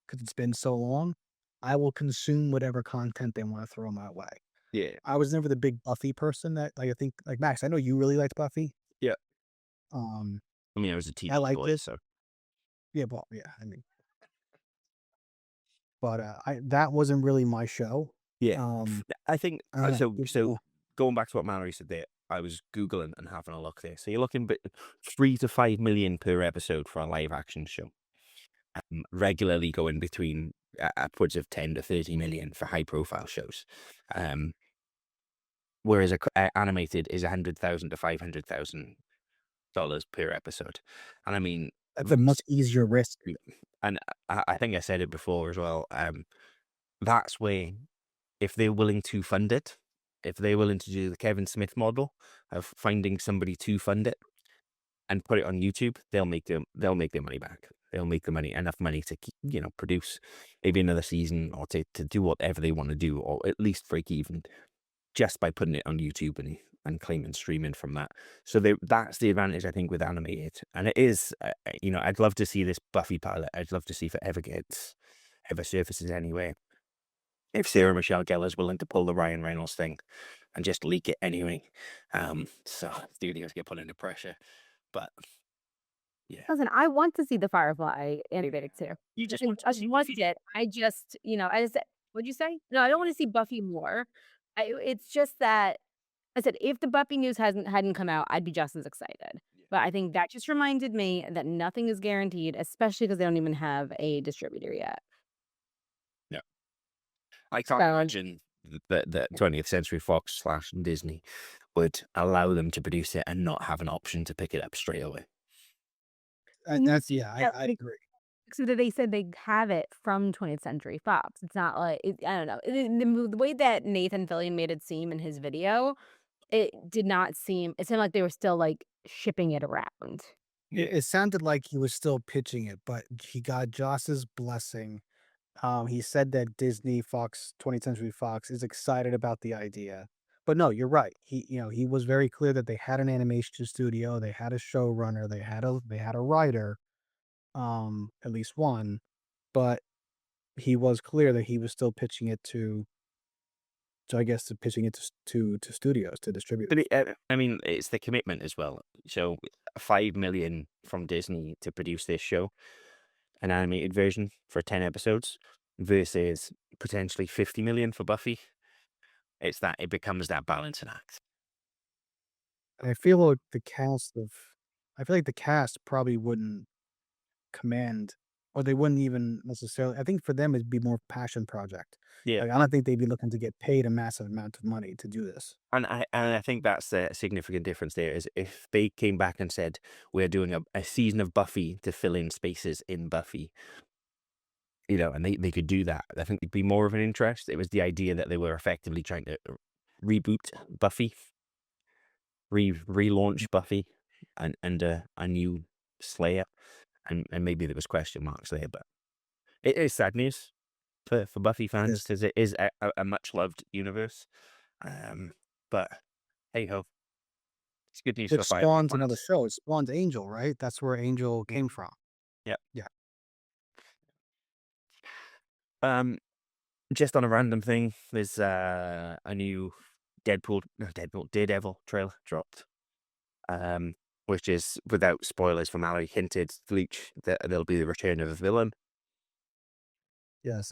because it's been so long, I will consume whatever content they want to throw my way. Yeah. I was never the big Buffy person that like I think like Max. I know you really liked Buffy. Yeah. Um, I mean, I was a I teenage liked boy, it. so Yeah, well, yeah. I mean, but I that wasn't really my show. yeah. Um, I think I don't know. so. Going back to what Mallory said there, I was googling and having a look there. So you're looking at 3 to 5 million per episode for a live action show. Regularly going between upwards of 10 to 30 million for high profile shows. Whereas animated is 100,000 to $500,000 per episode. And I mean, That's a much easier risk. and I think I said it before as well. That's where, if they're willing to fund it, if they're willing to do the Kevin Smith model of finding somebody to fund it and put it on YouTube, they'll make their money back. They'll make the money, enough money to keep, produce maybe another season or to do whatever they want to do, or at least break even just by putting it on YouTube and claiming streaming from that. So that's the advantage, I think, with animated. And it is, I'd love to see this Buffy pilot. I'd love to see if it ever surfaces anyway. If Sarah Michelle Gellar's willing to pull the Ryan Reynolds thing and just leak it anyway. So studios get put under pressure. But yeah. Listen, I want to see the Firefly animated too. You just I want to I see want Buffy. it. I just what'd you say? No, I don't want to see Buffy more. It's just that I said if the Buffy news hadn't come out, I'd be just as excited. But I think that just reminded me that nothing is guaranteed, especially because they don't even have a distributor yet. Yeah. I can't So imagine that 20th Century Fox / Disney would allow them to produce it and not have an option to pick it up straight away. That's yeah, yeah, I agree. So that they said they have it from 20th Century Fox. It's not like I don't know. The way that Nathan Fillion made it seem in his video, it did not seem. It seemed like they were still like shipping it around. It sounded like he was still pitching it, but he got Joss's blessing. He said that Disney, Fox, 20th Century Fox is excited about the idea. But no, you're right. He was very clear that they had an animation studio, they had a showrunner, they had a writer, at least one, but he was clear that he was still pitching it to I guess to pitching it to studios, to But distributors. I mean, it's the commitment as well. So 5 million from Disney to produce this show, an animated version for 10 episodes, versus potentially 50 million for Buffy. It becomes that balancing act. And I feel like the cast probably wouldn't command or they wouldn't even necessarily I think for them it'd be more passion project. Yeah. Like, I don't think they'd be looking to get paid a massive amount of money to do this. And I think that's a significant difference there is if they came back and said, we're doing a season of Buffy to fill in spaces in Buffy, and they could do that. I think there'd be more of an interest. It was the idea that they were effectively trying to reboot Buffy, relaunch Buffy and a new Slayer. And maybe there was question marks there, but it is sad news for Buffy It fans is. because it is a much loved universe. But hey ho, it's good news for Which Firefly spawns another fans. show. It spawns Angel, right? That's where Angel came from. Yep. Yeah. Um, just on a random thing, there's a new Daredevil trailer dropped. Which is without spoilers for Mallory hinted Leech that there'll be the return of a villain. Yes.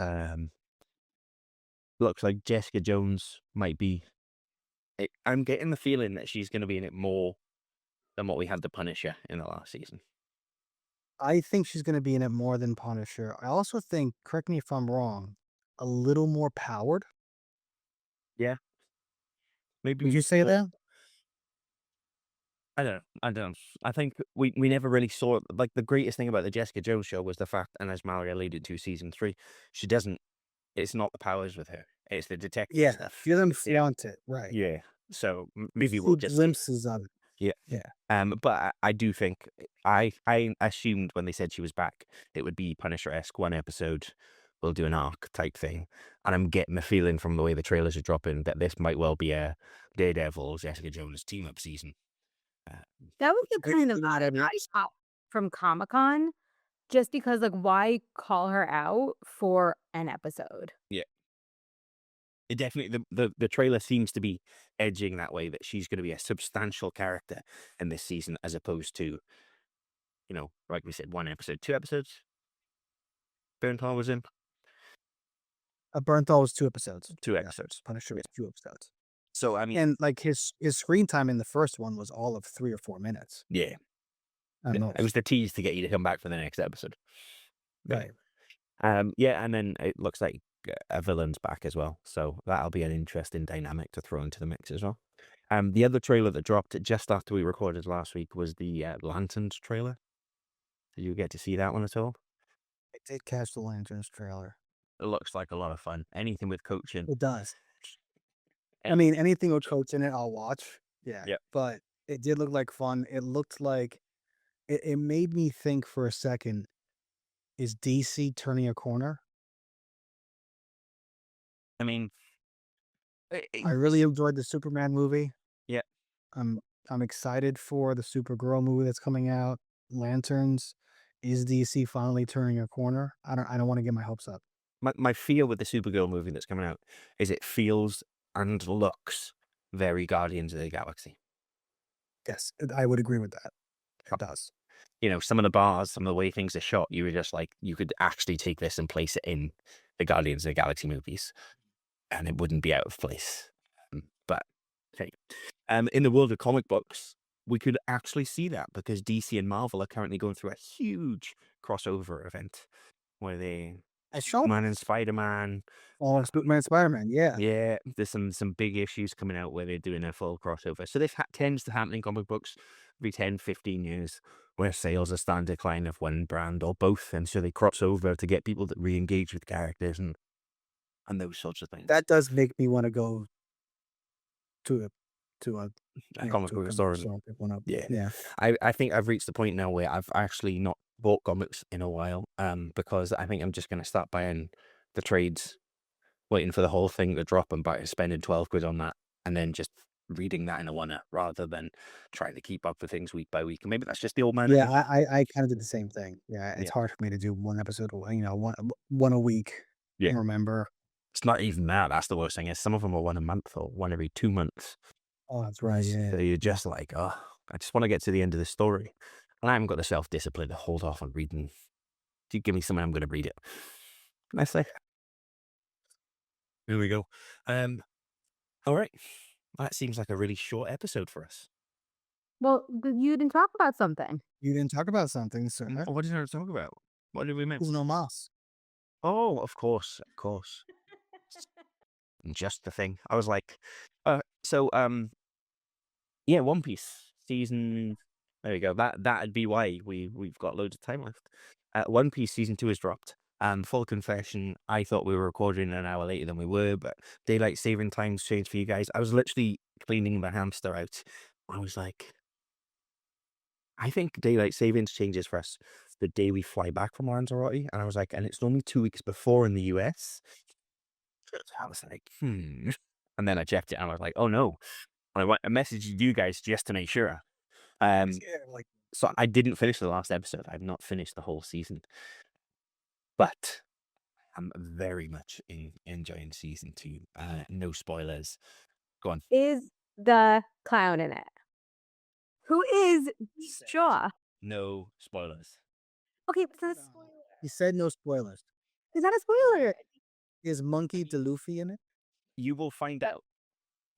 Looks like Jessica Jones might be. I'm getting the feeling that she's going to be in it more than what we had the Punisher in the last season. I think she's gonna be in it more than Punisher. I also think, correct me if I'm wrong, a little more powered. Yeah, maybe Would you say more. that? I don't know. I don't know. I think we never really saw it. Like the greatest thing about the Jessica Jones show was the fact, and as Mallory alluded to, season 3, she doesn't. It's not the powers with her. It's the detective Yeah. stuff. She doesn't flaunt it. Right. Yeah. So We maybe we'll see just see. glimpses of it. Yeah. Yeah. But I do think I assumed when they said she was back, it would be Punisher-esque, one episode, we'll do an arc type thing. And I'm getting the feeling from the way the trailers are dropping that this might well be a Daredevil, Jessica Jones team-up season. Uh, That was the It- kind of it- nice from Comic-Con, just because, like, why call her out for an episode? yeah. It definitely the trailer seems to be edging that way that she's going to be a substantial character in this season as opposed to, like we said, one episode, 2 episodes. Bernthal was in Bernthal was 2 episodes. two Yeah. episodes. Punisher was 2 episodes. So I mean, And, like, his screen time in the first one was all of 3 or 4 minutes yeah. at It was most. the tease to get you to come back for the next episode. Yeah. Right. Yeah, and then it looks like a villain's back as well, so that'll be an interesting dynamic to throw into the mix as well. The other trailer that dropped just after we recorded last week was the Lanterns trailer. Did you get to see that one at all? I did catch the Lanterns trailer. It looks like a lot of fun. Anything with coaching. It does. I And- mean, anything with Coach in it, I'll watch. Yeah. Yep. But it did look like fun. It looked like it made me think for a second, is DC turning a corner? I mean, I really enjoyed the Superman movie. yeah. I'm I'm excited for the Supergirl movie that's coming out. Lanterns. Is DC finally turning a corner? I don't want to get my hopes up. My fear with the Supergirl movie that's coming out is it feels and looks very Guardians of the Galaxy. Yes, I would agree with that. It does. Some of the bars, some of the way things are shot, you were just like, you could actually take this and place it in the Guardians of the Galaxy movies, and it wouldn't be out of place. But hey, in the world of comic books, we could actually see that because DC and Marvel are currently going through a huge crossover event where they I saw Superman and Spider-Man. Superman, Spider-Man. Yeah. Yeah, there's some big issues coming out where they're doing a full crossover. So this tends to happen in comic books every 10, 15 years where sales are starting to decline of one brand or both, and so they cross over to get people to re-engage with characters and those sorts of things. That does make me wanna go to a to a A comic to a book comic book store, store and pick one up. yeah. Yeah. I think I've reached the point now where I've actually not bought comics in a while, because I think I'm just gonna start buying the trades, waiting for the whole thing to drop and spending 12 quid on that, and then just reading that in a one rather than trying to keep up with things week by week. And maybe that's just the old man in Yeah, me. I kinda did the same thing. Yeah, it's Yeah. hard for me to do one episode, one a week, Yeah. remember. It's not even that. That's the worst thing is some of them are one a month or one every 2 months. Oh, that's right, yeah, So you're yeah. just like, oh, I just want to get to the end of the story. And I haven't got the self-discipline to hold off on reading. If you give me something, I'm going to read it. Nicely. Here we go. All right. That seems like a really short episode for us. Well, you didn't talk about something. You didn't talk about something, sir. What did I talk about? What did we miss? Uno mas. Oh, of course, of course. Just the thing. I was like, yeah, One Piece season. There we go. That'd be why we've got loads of time left. One Piece season 2 has dropped. Full confession, I thought we were recording an hour later than we were, but daylight saving times changed for you guys. I was literally cleaning the hamster out. I was like, I think daylight savings changes for us the day we fly back from Lanzarote, and I was like, and it's only 2 weeks before in the US. I was like, and then I checked it, and I was like, oh no. I messaged you guys just to make sure. Um, Yeah, like so I didn't finish the last episode. I've not finished the whole season, but I'm very much enjoying season 2. No spoilers. Go on. Is the clown in it? Who is Shaw? No spoilers. Okay, but that's he said no spoilers. is that a spoiler? Is Monkey DeLuffy in it? You will find out.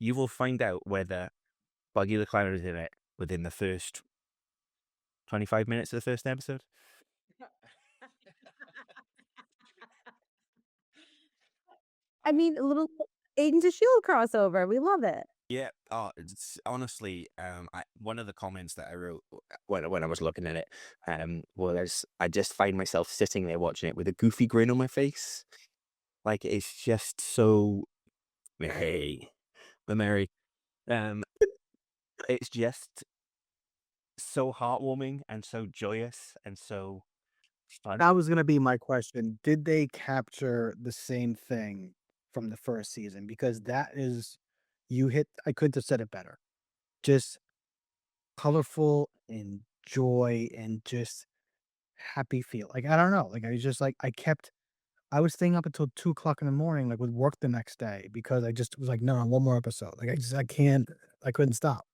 You will find out whether Buggy the Clown is in it within the first 25 minutes of the first episode. I mean, a little Agents of S.H.I.E.L.D. crossover. We love it. Yeah. Oh, it's honestly, one of the comments that I wrote when I was looking at it, was I just find myself sitting there watching it with a goofy grin on my face. Like it's just so, hey, the Mary. Um, it's just so heartwarming and so joyous and so fun. That was gonna be my question. Did they capture the same thing from the first season? Because that is I couldn't have said it better. Just colorful and joy and just happy feel. Like, I don't know. Like, I was just like, I was staying up until 2 o'clock in the morning, like with work the next day because I just was like, no, one more episode. Like, I couldn't stop.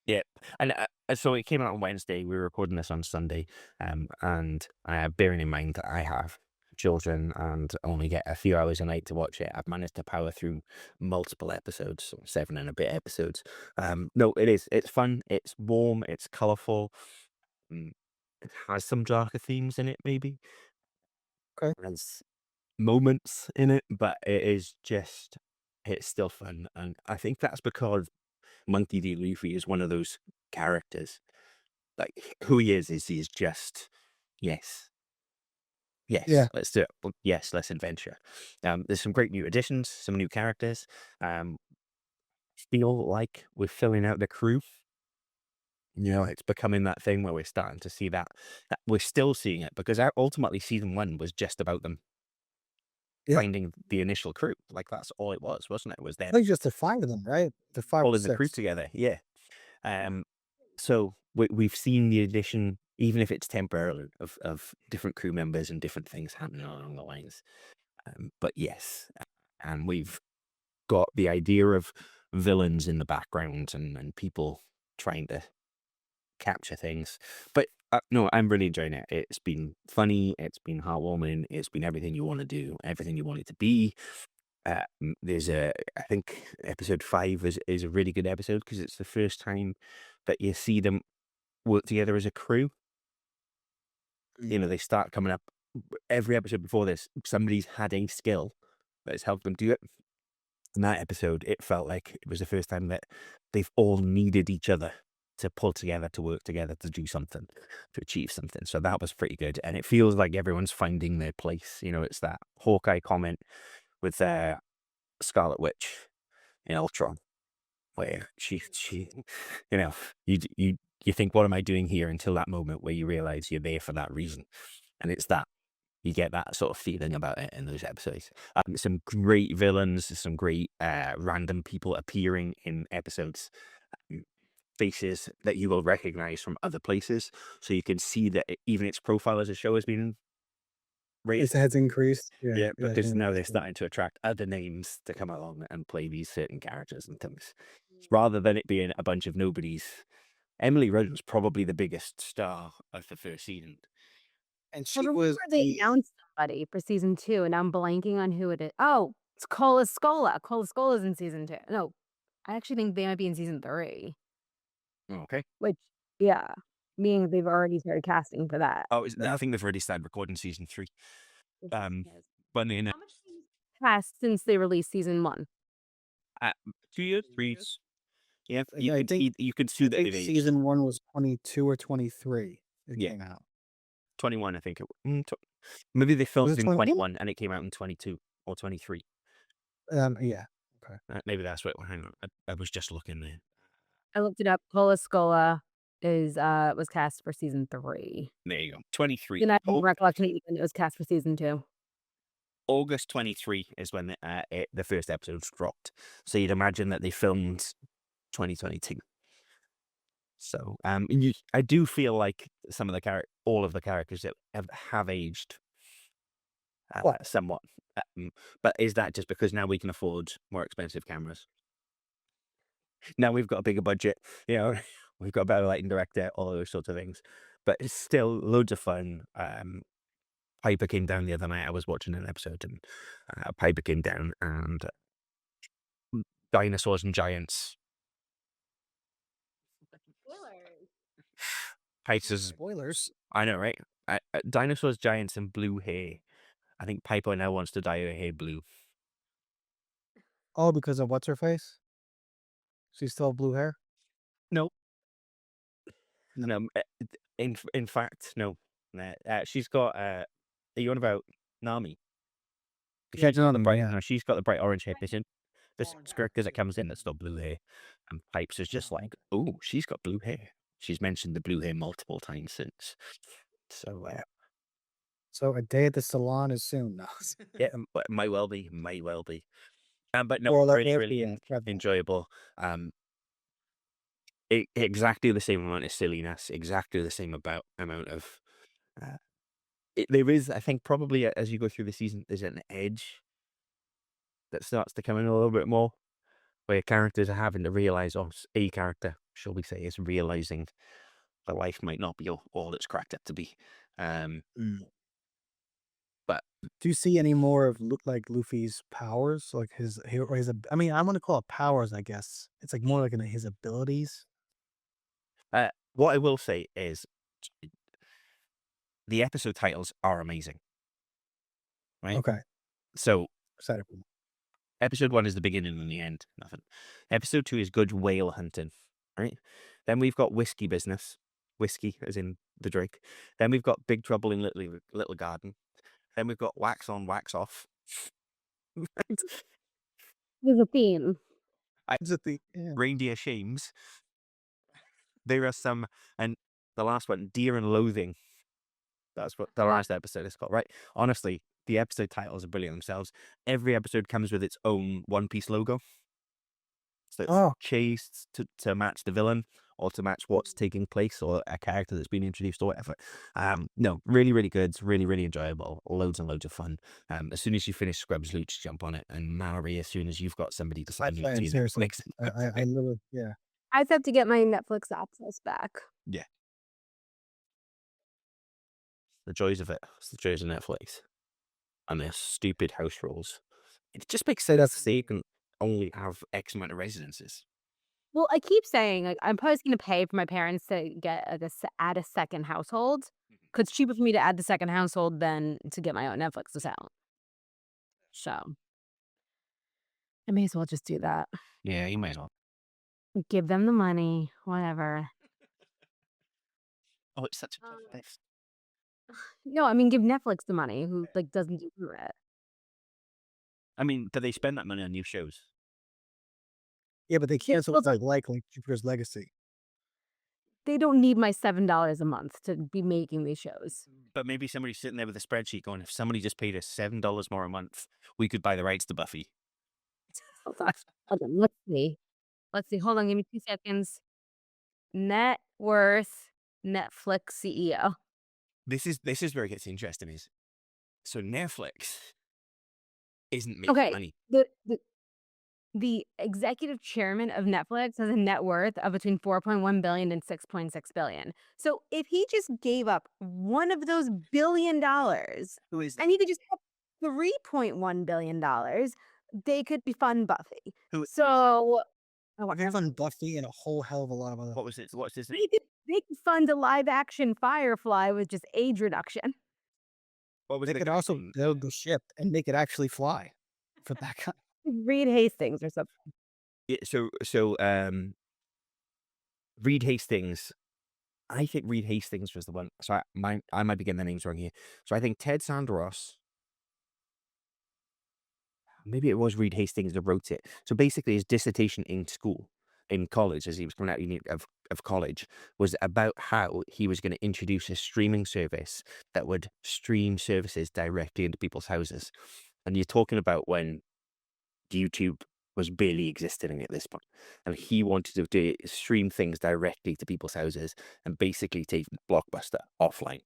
Yeah, and so it came out on Wednesday. We were recording this on Sunday, and bearing in mind that I have children and only get a few hours a night to watch it, I've managed to power through multiple episodes, so 7 and a bit episodes. No, it is. It's fun. It's warm. It's colourful. It has some darker themes in it, maybe. Okay. There's moments in it, but it's still fun, and I think that's because Monkey D. Luffy is one of those characters. Like who he is he's just yes, Yeah. yes, let's do it. Well, yes, let's adventure. There's some great new additions, some new characters. Feel like we're filling out the crew. You know, it's becoming that thing where we're starting to see that we're still seeing it because ultimately season 1 was just about them Yeah. finding the initial crew. Like that's all it was, wasn't it? It was I them think just the 5 of them, right? The 5 or pulling the crew 6. together. Yeah. So we've seen the addition, even if it's temporarily, of different crew members and different things happening along the lines. But yes, and we've got the idea of villains in the background and people trying to capture things. But no, I'm really enjoying it. It's been funny. It's been heartwarming. It's been everything you want to do, everything you want it to be. I think episode 5 is a really good episode because it's the first time that you see them work together as a crew. You know, they start coming up every episode before this. Somebody's had a skill that has helped them do it. In that episode, it felt like it was the first time that they've all needed each other to pull together, to work together, to do something, to achieve something. So that was pretty good, and it feels like everyone's finding their place. You know, it's that Hawkeye comment with Scarlet Witch in Ultron, where she, you know, you think, what am I doing here? Until that moment where you realize you're there for that reason, and it's that. You get that sort of feeling about it in those episodes. Some great villains, some great random people appearing in episodes, faces that you will recognize from other places. So you can see that even its profile as a show has been Its raised. heads increased. Yeah, Yeah, it has because been now they're raised. Yeah. starting to attract other names to come along and play these certain characters and things, rather than it being a bunch of nobodies. Emily Rose was probably the biggest star of the first season. And I she remember was they the announced somebody for season 2, and I'm blanking on who it is. Oh, it's Cola Scola. Cola Scola's in season 2. No, I actually think they might be in season 3, Okay. which, yeah, meaning they've already started casting for that. Oh, I think they've already started recording season 3. Yes. Funny enough, How much time has passed since they released season 1? 2 years, 3 years. Yeah, like, I think you can see I that think they've aged. season 1 was 22 or 23 it Yeah, came out. 21, I think maybe they filmed Was it in 21? 21 and it came out in 22 or 23. Yeah. Okay. Maybe that's what. Hang on, I was just looking there. I looked it up. Cola Scola was cast for season 3. There you go. 23. Then I have recollection even it was cast for season 2. August 23 is when the first episode's dropped. So you'd imagine that they filmed 2022. So I do feel like some of all of the characters that have aged Well, somewhat. But is that just because now we can afford more expensive cameras? Now we've got a bigger budget, you know, we've got a better lighting director, all those sorts of things. But it's still loads of fun. Piper came down the other night. I was watching an episode, and Piper came down, and dinosaurs and giants. Piper's, spoilers. I know, right? Dinosaurs, giants, and blue hair. I think Piper now wants to dye her hair blue. Oh, because of what's her face? She still have blue hair? No, No. no. In fact, no. She's got. Are you on about Nami? Yeah, She's got the bright. yeah. No, she's got the bright orange hair. This skirt as it comes in, that's still blue hair. And Pipes is just like, oh, she's got blue hair. She's mentioned the blue hair multiple times since. So So a day at the salon is soon now. yeah, might well be, might well be. But no, Or really, if really yeah, rather than enjoyable. Exactly the same amount of silliness, exactly the same amount of. Uh, there is, I think, probably as you go through the season, there's an edge that starts to come in a little bit more, where characters are having to realize, or a character, shall we say, is realizing that life might not be all it's cracked up to be. Um, Mm. but Do you see any more of like Luffy's powers? Like I mean, I want to call it powers, I guess. It's like more like his abilities. what I will say is the episode titles are amazing, right? Okay. So Excited for more. episode 1 is the beginning and the end, nothing. Episode 2 is good whale hunting, right? Then we've got whiskey business, whiskey as in the drink. Then we've got Big Trouble in Little Garden. Then we've got wax on, wax off. There's a theme. Is it the yeah. Reindeer shames. There are some, and the last one, Deer and Loathing. That's what the last episode is called, right? Honestly, the episode titles are brilliant themselves. Every episode comes with its own One Piece logo. So it's Oh, chased to match the villain or to match what's taking place or a character that's been introduced or whatever. No, really, really good. It's really, really enjoyable. Loads and loads of fun. As soon as you finish Scrubs Looch, jump on it. And Maori, as soon as you've got somebody to I sign you plan to seriously. Netflix. I literally yeah. I just have to get my Netflix access back. Yeah. The joys of it. It's the joys of Netflix. And their stupid house rules. It just makes sense That's that they can only have X amount of residences. Well, I keep saying, like, I'm probably gonna pay for my parents to get add a second household, 'cause it's cheaper for me to add the second household than to get my own Netflix account. So, I may as well just do that. Yeah, you might as well. Give them the money, whatever. Oh, it's such a tough Um, list. no, I mean, give Netflix the money who, like, doesn't do it. I mean, do they spend that money on new shows? Yeah, but they They canceled well, stuff like Jupiter's Legacy. they don't need my $7 a month to be making these shows. But maybe somebody's sitting there with a spreadsheet going, if somebody just paid us $7 more a month, we could buy the rights to Buffy. Hold on. Hold on, let's see. Let's see, hold on, give me 2 seconds. Net worth Netflix CEO. This is where it gets interesting. Is so Netflix isn't making Okay, money. the executive chairman of Netflix has a net worth of between 4.1 billion and 6.6 billion. So if he just gave up one of those $1 billion Who is that? and he could just have $3.1 billion, they could be fund Buffy. Who? So oh, They've done Buffy and a whole hell of a lot of other. What was it? What's his name? they could fund a live action Firefly with just age reduction. What was They the could guy's also name? build the ship and make it actually fly for that kind. Reed Hastings or something. Yeah, Reed Hastings. I think Reed Hastings was the one. So I might be getting the names wrong here. So I think Ted Sandros. Maybe it was Reed Hastings that wrote it. So basically, his dissertation in college, as he was coming out of college, was about how he was going to introduce a streaming service that would stream services directly into people's houses. And you're talking about when YouTube was barely existing at this point, and he wanted to stream things directly to people's houses and basically take Blockbuster offline,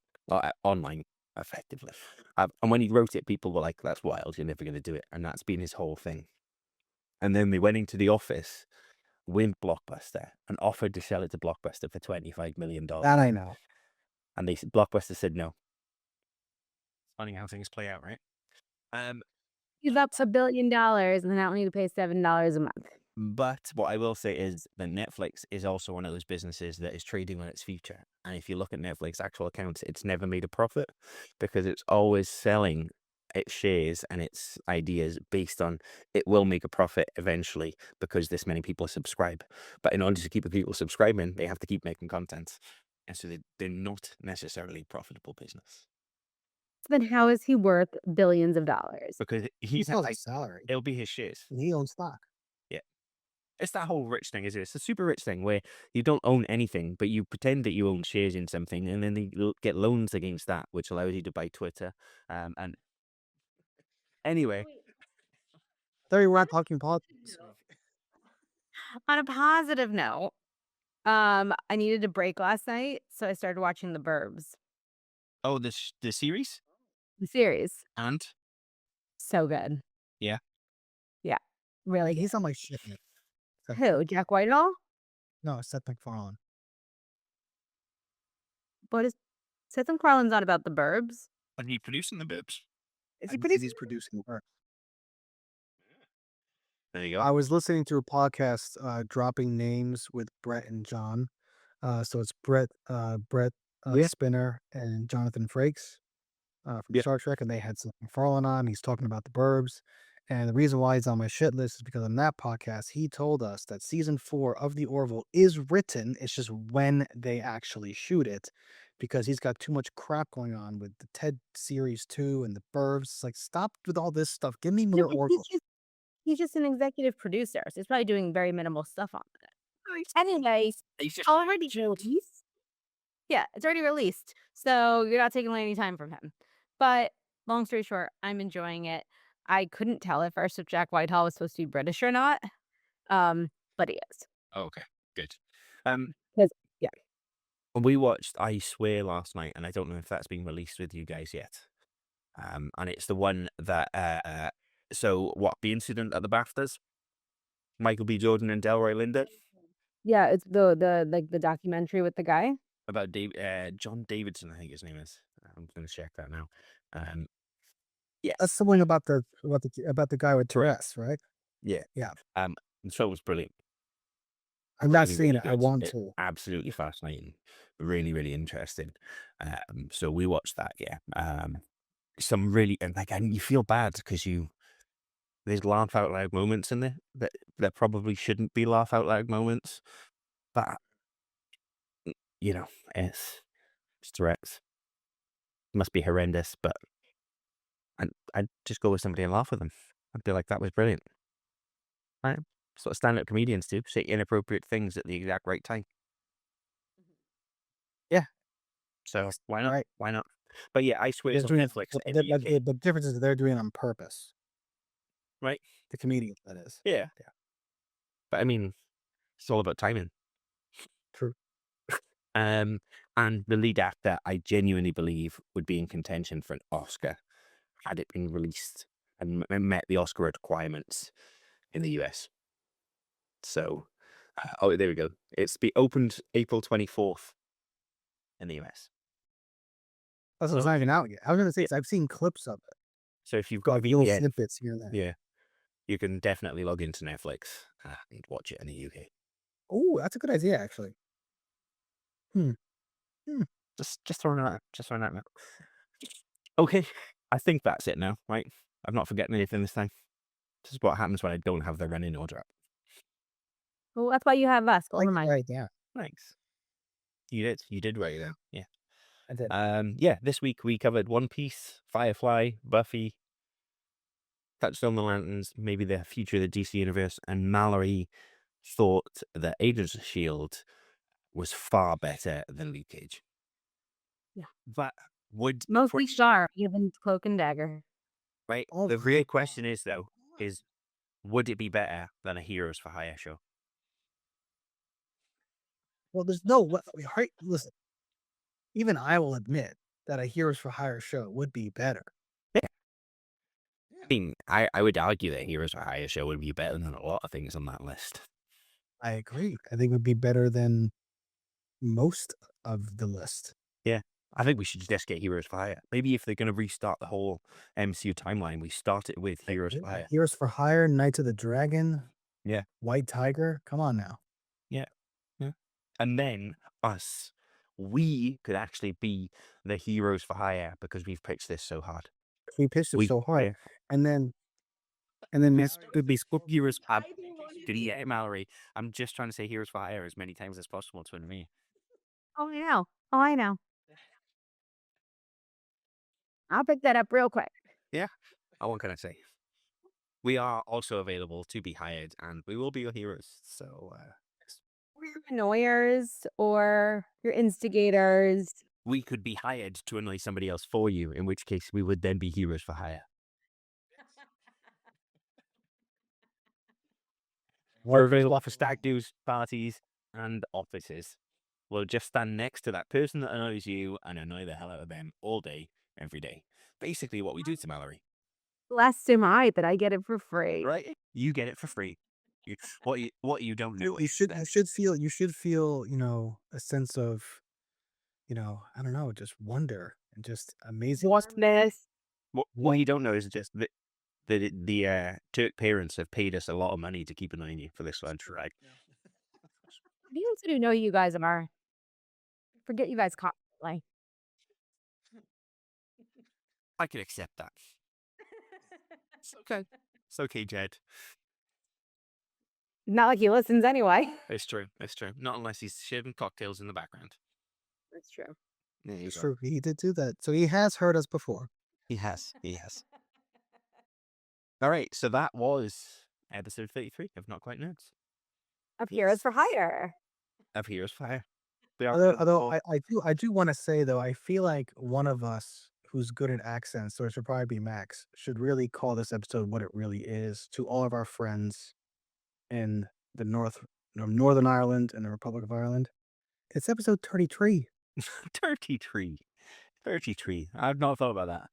online, effectively. And when he wrote it, people were like, "That's wild! You're never going to do it." And that's been his whole thing. And then they went into the office with Blockbuster and offered to sell it to Blockbuster for $25 million, That I know. and Blockbuster said no. Funny how things play out, right? Um, He's up $1 billion and then I don't need to pay $7 a month. But what I will say is that Netflix is also one of those businesses that is trading on its future. And if you look at Netflix actual accounts, it's never made a profit because it's always selling its shares and its ideas based on it will make a profit eventually because this many people subscribe. But in order to keep the people subscribing, they have to keep making content. And so they're not necessarily a profitable business Then how is he worth billions of dollars? because He sells his salary. it'll be his shares. And he owns stock. Yeah. It's that whole rich thing, is it? It's a super rich thing where you don't own anything, but you pretend that you own shares in something, and then they get loans against that, which allows you to buy Twitter. And anyway, There you were talking politics. On a positive note, I needed a break last night, so I started watching The Burbs, oh, the series the series. and So good. yeah, Yeah, really good. He's on my shit. Who? Jack Whitehall? No, Seth MacFarlane. What is Seth MacFarlane's on about The Burbs? are you producing the bibs? Is I he believe producing? he's producing work. There you go. I was listening to a podcast, dropping names with Brett and John. So it's Brett, Yeah. Spinner and Jonathan Frakes, from Yeah. Star Trek, and they had Seth MacFarlane on. He's talking about the Burbs, and the reason why he's on my shit list is because on that podcast he told us that season 4 of the Orville is written. It's just when they actually shoot it, because he's got too much crap going on with the Ted series 2 and the Burbs. It's like, stop with all this stuff. Give me No, more Orville. he's just an executive producer, so he's probably doing very minimal stuff on it. Anyways, He's just already released. Yeah, it's already released, so you're not taking away any time from him. But long story short, I'm enjoying it. I couldn't tell at first if Jack Whitehall was supposed to be British or not, but he is. oh, okay, good. Um, 'Cause yeah, we watched I Swear last night, and I don't know if that's been released with you guys yet. And it's the one that so what the incident at the BAFTAs, Michael B. Jordan and Delroy Lindo. yeah, it's the documentary with the guy. About John Davidson, I think his name is. I'm going to check that now. Yes. That's the one about the guy with Tourette's, right? Yeah. Yeah. The show was brilliant. I've not Really, seen really it. I good. want to. Absolutely fascinating. Really, really interesting. So we watched that. Yeah. Some really and you feel bad because there's laugh out loud moments in there that probably shouldn't be laugh out loud moments, but you know it's threats. Must be horrendous, but I'd just go with somebody and laugh with them. I'd be like, that was brilliant. Right? That's what stand-up comedians do. Say inappropriate things at the exact right time. Yeah. So why not? Right. Why not? But yeah, I swear They're it's on doing it, Netflix but in the UK, the difference is they're doing it on purpose. right? The comedians, that is. Yeah. But I mean, it's all about timing. True. And the lead actor, I genuinely believe, would be in contention for an Oscar had it been released and met the Oscar requirements in the US. So, oh, there we go. It's be opened April 24th in the US. That's it's not even out yet. I was gonna say, 'cause I've seen clips of it, So if you've got a like little VPN, snippets here and there. yeah, you can definitely log into Netflix and watch it in the UK. Oh, that's a good idea, actually. Hmm. Just throwing it out. Just throwing it out. Okay, I think that's it now, right? I'm not forgetting anything this time. This is what happens when I don't have the running order up. Well, that's why you have us. I Never like mind. that idea. Thanks. You did. You did write it down. Yeah. I did. Yeah, this week we covered One Piece, Firefly, Buffy, touched on the Lanterns, maybe the future of the DC universe, and Mallory thought that Agents of S.H.I.E.L.D. was far better than Luke Cage. Yeah. But would Mostly sharp, even Cloak and Dagger. right? Oh The my real God. question is though, is would it be better than a Heroes for Hire show? Well, there's no way. Right, listen, even I will admit that a Heroes for Hire show would be better. Yeah. I mean, I would argue that Heroes for Hire show would be better than a lot of things on that list. I agree. I think it would be better than most of the list. Yeah. I think we should just get Heroes for Hire. Maybe if they're going to restart the whole MCU timeline, we start it with Heroes for Hire. Heroes for Hire, Knights of the Dragon, Yeah. White Tiger. Come on now. Yeah. Yeah. And then us, we could actually be the Heroes for Hire because we've pitched this so hard. We pitched it so hard, Yeah. and then This could be Heroes for Hire. Yeah, Mallory. I'm just trying to say Heroes for Hire as many times as possible to me. Oh, I know. Oh, I know. I'll pick that up real quick. Yeah. What can I say? We are also available to be hired, and we will be your heroes. So Or your annoyers or your instigators. we could be hired to annoy somebody else for you, in which case we would then be heroes for hire. We're available for stag do's, parties, and offices. We'll just stand next to that person that annoys you and annoy the hell out of them all day, every day. Basically, what we do to Mallory. Blessed am I that I get it for free. Right? You get it for free. What you don't know. you should feel a sense of I don't know, just wonder and just amazing. Whatness. What you don't know is just that the Turk parents have paid us a lot of money to keep annoying you for this lunch, right? People who know you guys are. Forget you guys constantly. I can accept that. It's okay. It's okay, Jed. Not like he listens anyway. It's true. It's true. Not unless he's shaving cocktails in the background. That's true. There you It's go. true. He did do that, so he has heard us before. He has. He has. All right. So that was episode 33 of Not Quite Nerds. Of Heroes for Hire. Of Heroes Fire. Although I do want to say though, I feel like one of us who's good at accents, so it should probably be Max, should really call this episode what it really is to all of our friends in the Northern Ireland and the Republic of Ireland. It's episode 33. 33. 33. I've not thought about that.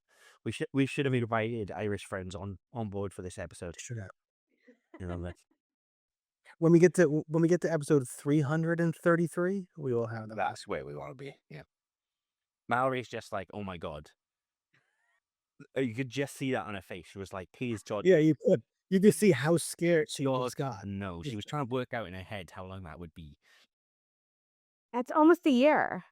We should have invited Irish friends on board for this episode. Should have. You know that. When we get to episode 333, we will have them. That's where we want to be. Yeah. Mallory's just like, oh my god. You could just see that on her face. She was like, please, George. Yeah, you could. You could see how scared she was. God, no. She was trying to work out in her head how long that would be. That's almost a year.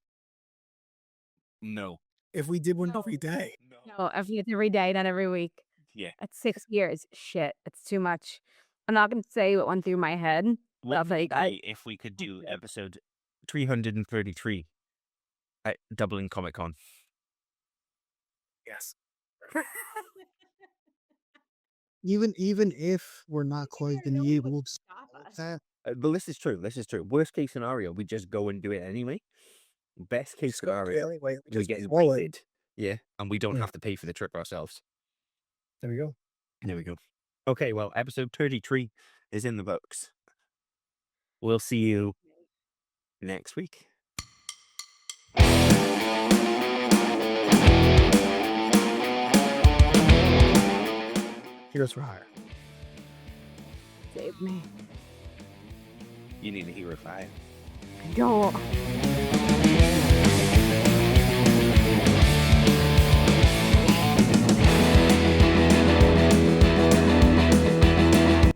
No. if we did one every day. No, it's every day, not every week. Yeah. That's 6 years. Shit, it's too much. I'm not going to say what went through my head. What would be great if we could do episode 333 Dublin Comic Con. Yes. Even if we're not quite no gonna one be would able to stop solve us. that, But this is true. This is true. Worst case scenario, we just go and do it anyway. Best case just go do it scenario, anyway. We we just get roll it. invited. Yeah, and we don't Yeah. have to pay for the trip ourselves. There we go. There we go. Okay, well, episode 33 is in the books. We'll see you next week. Here's for hire. Save me. You need a hero fire. I don't.